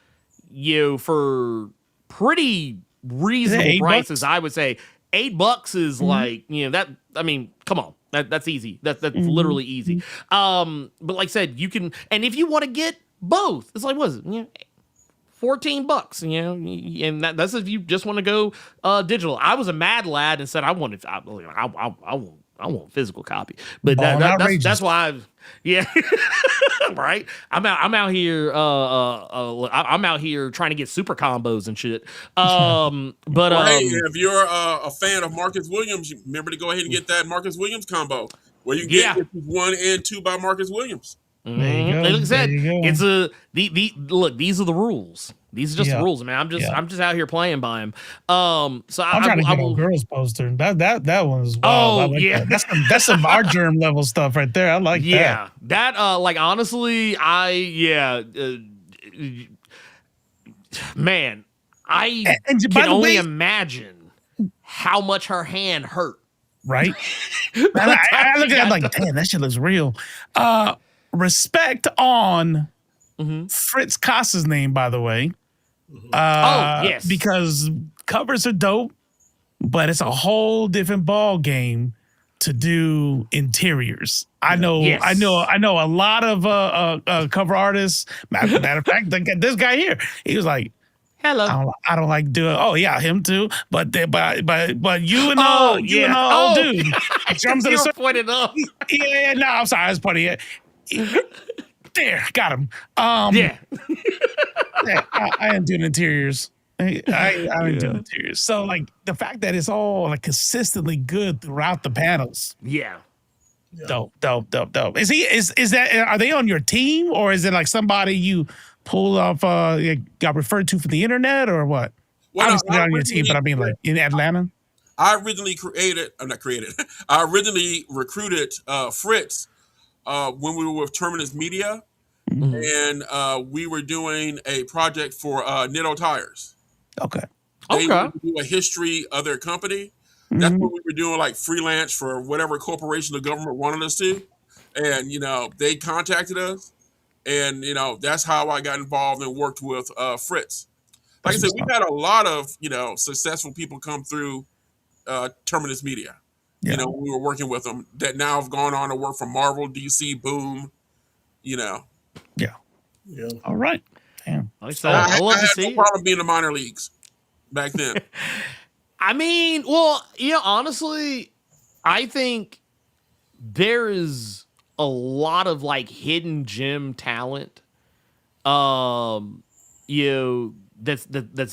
Speaker 2: for pretty reasonable prices. I would say $8 is like, that, I mean, come on, that's easy. That's literally easy. But like I said, you can, and if you want to get both, it's like, what is it? $14, and that's if you just want to go digital. I was a mad lad and said I want a physical copy, but that's why right. I'm out here. I'm out here trying to get super combos and shit. But
Speaker 4: hey, if you're a fan of Marcus Williams, remember to go ahead and get that Marcus Williams combo where you get 1 and 2 by Marcus Williams.
Speaker 3: There you go.
Speaker 2: Like I said, it's look. These are the rules. These are just the rules, man. I'm just out here playing by them. So I'm trying to get a
Speaker 3: girls poster. That one's wild. That's some our germ level stuff right there. I like that.
Speaker 2: Yeah, that like honestly, man, I can only imagine how much her hand hurt.
Speaker 3: Right. I look at it like, damn, that shit looks real. Respect on Fritz Kasa's name, by the way.
Speaker 2: Yes.
Speaker 3: Because covers are dope, but it's a whole different ball game to do interiors. I know a lot of cover artists. Matter of fact, this guy here, he was like,
Speaker 2: hello.
Speaker 3: I don't like doing. Oh yeah, him too. But you and old dude. Drums
Speaker 2: you were pointed up.
Speaker 3: Yeah, no, I'm sorry. I was pointing it. There, got him. I am doing interiors. I am doing interiors. So like the fact that it's all like consistently good throughout the panels.
Speaker 2: Yeah.
Speaker 3: Dope. Is that are they on your team, or is it like somebody you pulled off got referred to from the internet, or what?
Speaker 4: Well,
Speaker 3: obviously not on your team, but I mean like in Atlanta.
Speaker 4: I originally I originally recruited Fritz when we were with Terminus Media, and we were doing a project for Nitto Tires.
Speaker 3: Okay.
Speaker 4: They
Speaker 2: Okay.
Speaker 4: would do a history of their company. That's what we were doing, like freelance for whatever corporation the government wanted us to. And, they contacted us. And, that's how I got involved and worked with Fritz. Like I said, we've had a lot of, successful people come through Terminus Media.
Speaker 3: Yeah.
Speaker 4: We were working with them that now have gone on to work for Marvel, DC, Boom,
Speaker 3: Yeah.
Speaker 5: Yeah.
Speaker 3: All right. Damn.
Speaker 2: Like I said, I love to
Speaker 4: had
Speaker 2: see
Speaker 4: no
Speaker 2: it.
Speaker 4: problem being in the minor leagues back then.
Speaker 2: I mean, well, honestly, I think there is a lot of like hidden gem talent, that's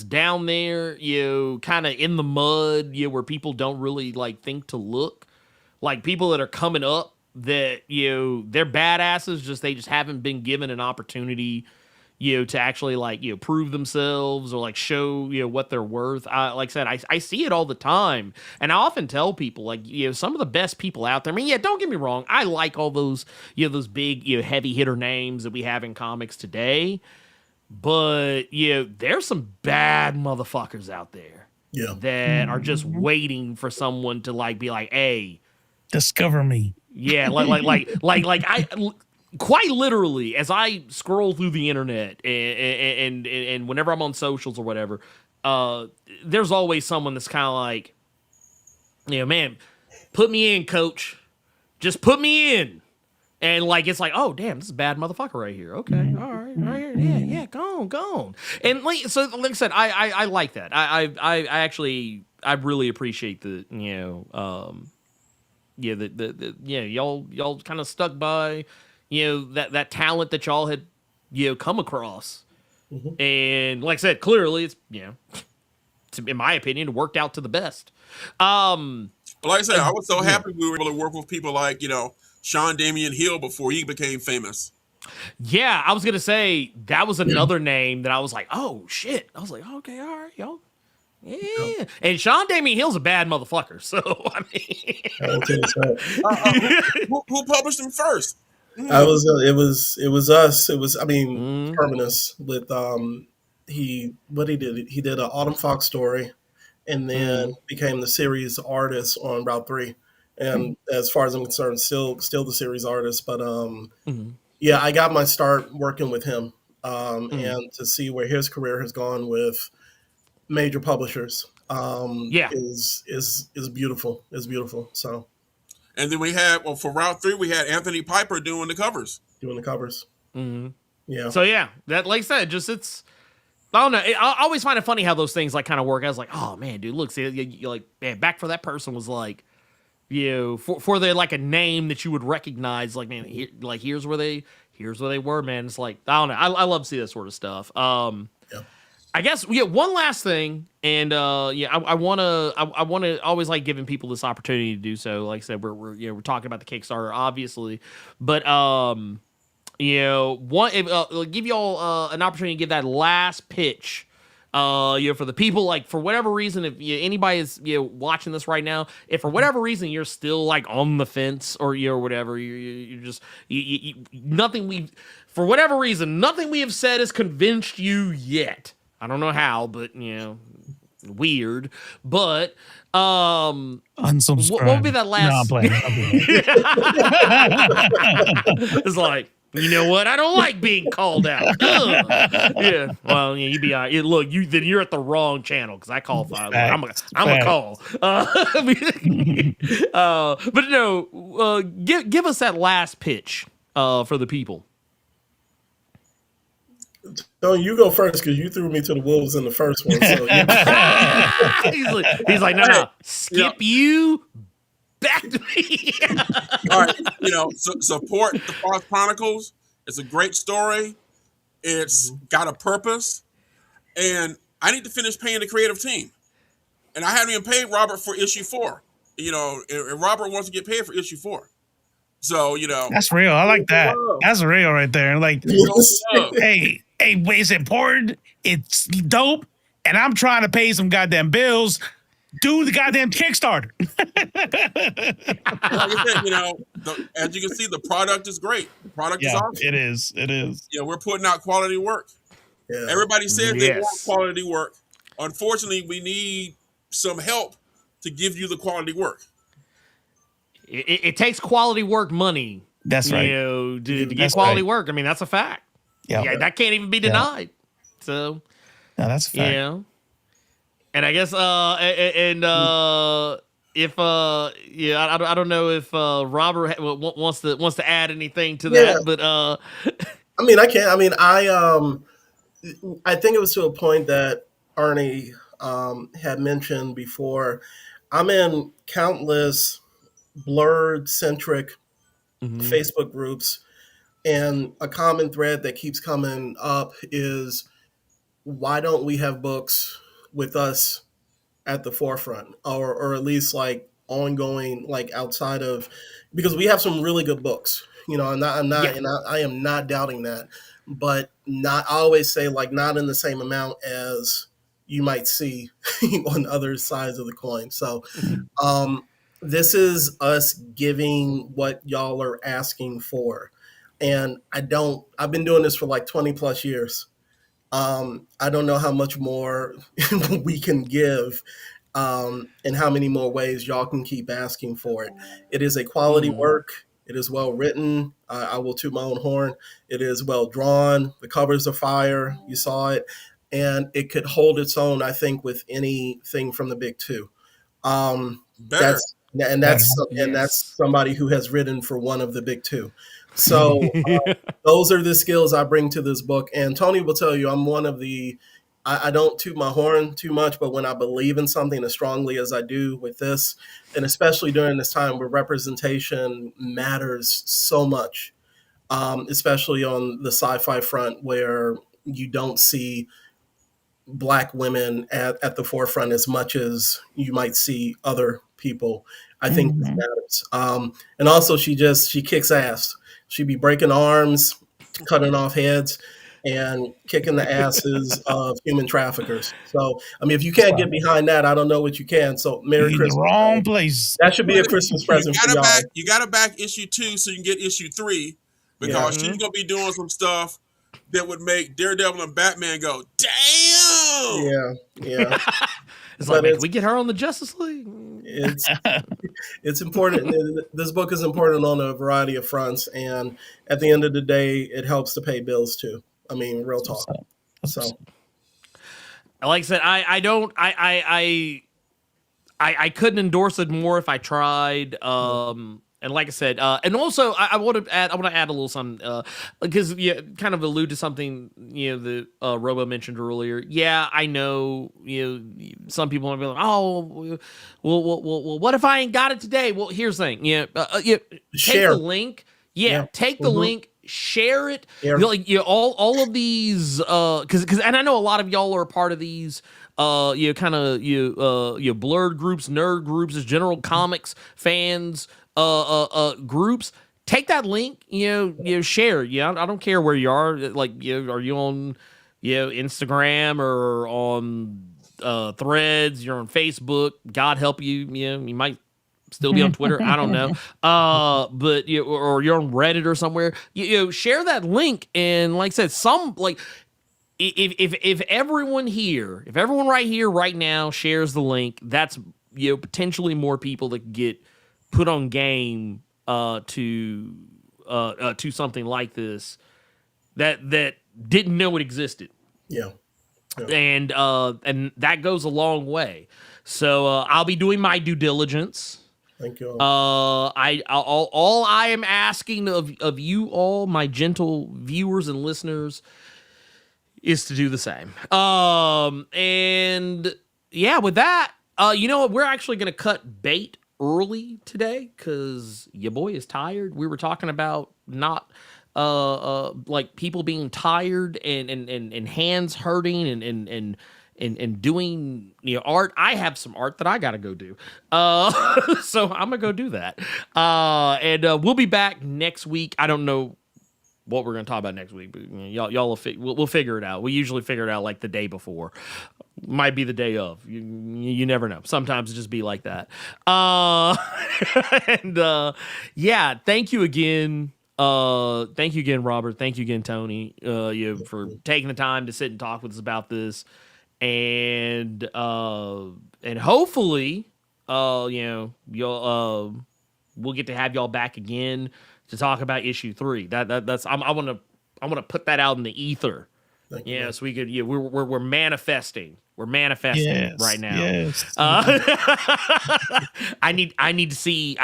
Speaker 2: down there, kind of in the mud, where people don't really like think to look, like people that are coming up that they're badasses, they just haven't been given an opportunity to actually like prove themselves or like show what they're worth. Like I said, I see it all the time, and I often tell people like some of the best people out there. I mean, yeah, don't get me wrong, I like all those those big heavy hitter names that we have in comics today, but there's some bad motherfuckers out there that are just waiting for someone to like be like, hey,
Speaker 3: discover me.
Speaker 2: Yeah, like I quite literally, as I scroll through the internet and whenever I'm on socials or whatever, there's always someone that's kind of like, man, put me in, coach. Just put me in. And like it's like, oh damn, this is a bad motherfucker right here. Okay, all right, yeah, go on. And like like I said, I like that. I actually really appreciate the y'all kind of stuck by that talent that y'all had come across, and like I said, clearly it's in my opinion, it worked out to the best.
Speaker 4: But like I said, I was so happy we were able to work with people like Sean Damian Hill before he became famous.
Speaker 2: Yeah, I was gonna say that was another name that I was like, oh shit. I was like, okay, all right, y'all. Yeah, and Sean Damian Hill's a bad motherfucker. So I mean,
Speaker 4: who published him first?
Speaker 5: It was us. It was Terminus with he did an Autumn Fox story, and then became the series artist on Route 3. And as far as I'm concerned, still the series artist. But yeah, I got my start working with him, and to see where his career has gone with major publishers is beautiful. It's beautiful. So,
Speaker 4: and then we had for Route 3 we had Anthony Piper doing the covers. Yeah.
Speaker 2: So yeah, that like I said, just it's I don't know. I always find it funny how those things like kind of work. I was like, oh man, dude, look, see, you're like, man, Back for That Person was like, for the like a name that you would recognize. Like, man, here's where they were, man. It's like I don't know. I love to see that sort of stuff. I guess one last thing, and I want to always like giving people this opportunity to do so. Like I said, we're talking about the Kickstarter, obviously, but give y'all an opportunity to give that last pitch. For the people, like for whatever reason, if anybody is watching this right now, if for whatever reason you're still like on the fence or or whatever, you're just nothing we have said has convinced you yet. I don't know how, but weird. But
Speaker 3: unsubscribe.
Speaker 2: What would be that last?
Speaker 3: No, I'm playing.
Speaker 2: It's like, you know what? I don't like being called out. Yeah. Well, you be all right. Look, then you're at the wrong channel because I call five. I'm a call. But no, give us that last pitch for the people.
Speaker 5: No, you go first because you threw me to the wolves in the first one. So
Speaker 2: he's like, no, skip you back to me.
Speaker 4: All right, support the Fox Chronicles. It's a great story. It's got a purpose, and I need to finish paying the creative team. And I haven't even paid Robert for issue 4. And Robert wants to get paid for issue 4. So
Speaker 3: that's real. I like that. That's real right there. Like, hey, wait, it's important. It's dope, and I'm trying to pay some goddamn bills. Do the goddamn Kickstarter.
Speaker 4: Like I said, as you can see, the product is great. The product is awesome.
Speaker 3: It is.
Speaker 4: We're putting out quality work.
Speaker 5: Yeah.
Speaker 4: Everybody says they want quality work. Unfortunately, we need some help to give you the quality work.
Speaker 2: It takes quality work money.
Speaker 3: That's right.
Speaker 2: To get
Speaker 3: That's
Speaker 2: quality
Speaker 3: right.
Speaker 2: work. I mean, that's a fact. Yeah, that can't even be denied. So,
Speaker 3: no, that's a fact.
Speaker 2: And I guess if I don't know if Robert wants to add anything to that, but
Speaker 5: I mean, I can't. I mean, I think it was to a point that Arnie had mentioned before. I'm in countless Blerd centric Facebook groups, and a common thread that keeps coming up is, why don't we have books with us at the forefront, or at least like ongoing, like outside of, because we have some really good books. And I am not doubting that, but not, I always say, like, not in the same amount as you might see on other sides of the coin. So this is us giving what y'all are asking for. And I've been doing this for like 20 plus years. I don't know how much more we can give, and how many more ways y'all can keep asking for it. It is a quality work. It is well written. I will toot my own horn. It is well drawn. The covers are fire. You saw it. And it could hold its own, I think, with anything from the big two.
Speaker 4: Better.
Speaker 5: That's somebody who has written for one of the big two. So those are the skills I bring to this book. And Tony will tell you, I'm one of the, I don't toot my horn too much, but when I believe in something as strongly as I do with this, and especially during this time where representation matters so much, especially on the sci-fi front, where you don't see Black women at the forefront as much as you might see other people. I think this matters. And also, she kicks ass. She be breaking arms, cutting off heads, and kicking the asses of human traffickers. So, I mean, if you can't get behind that, I don't know what you can. So, Merry
Speaker 3: You're
Speaker 5: Christmas.
Speaker 3: in the wrong place.
Speaker 5: That should be a Christmas present for y'all.
Speaker 4: You got to back issue 2 so you can get issue 3, because she's gonna be doing some stuff that would make Daredevil and Batman go, damn.
Speaker 5: Yeah.
Speaker 2: It's like, man, can we get her on the Justice League?
Speaker 5: It's important. This book is important on a variety of fronts, and at the end of the day, it helps to pay bills too. I mean, real talk. So,
Speaker 2: like I said, I couldn't endorse it more if I tried. And like I said, and also I want to add a little something, because you kind of allude to something that Robo mentioned earlier. Yeah, I know some people are like, oh, well, what if I ain't got it today? Well, here's the thing, take the link, take the link. Share it. All of these, because and I know a lot of y'all are a part of these blurred groups, nerd groups, as general comics fans groups. Take that link, share. I don't care where you are. Like, are you on Instagram or on Threads? You're on Facebook. God help you. You might still be on Twitter. I don't know. But or you're on Reddit or somewhere. Share that link. And like I said, if everyone right here, right now shares the link, that's potentially more people that get put on game to something like this that didn't know it existed.
Speaker 5: Yeah.
Speaker 2: And that goes a long way. So I'll be doing my due diligence.
Speaker 5: Thank you.
Speaker 2: All I am asking of you all, my gentle viewers and listeners, is to do the same. And yeah, with that, you know what? We're actually going to cut bait early today because your boy is tired. We were talking about not like people being tired and hands hurting and doing art. I have some art that I gotta go do, so I'm gonna go do that. And we'll be back next week. I don't know what we're gonna talk about next week, but y'all will we'll figure it out. We usually figure it out like the day before. Might be the day of. You never know. Sometimes it just be like that. And yeah, thank you again. Thank you again, Robert. Thank you again, Tony. For taking the time to sit and talk with us about this. and hopefully, you'll we'll get to have y'all back again to talk about issue 3. That's I want to put that out in the ether. Yeah, so we could. Yeah, we're manifesting. We're manifesting right now.
Speaker 3: Yes.
Speaker 2: I need to see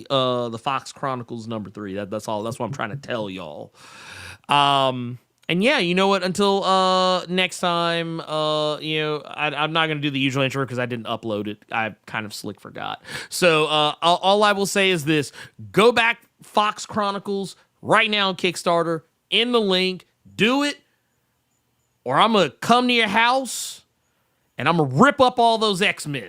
Speaker 2: the Fox Chronicles #3. That's all. That's what I'm trying to tell y'all. And yeah, you know what? Until next time, I'm not gonna do the usual intro because I didn't upload it. I kind of slick forgot. So all I will say is this: go back Fox Chronicles right now on Kickstarter. In the link, do it, or I'm gonna come to your house and I'm gonna rip up all those X-Men.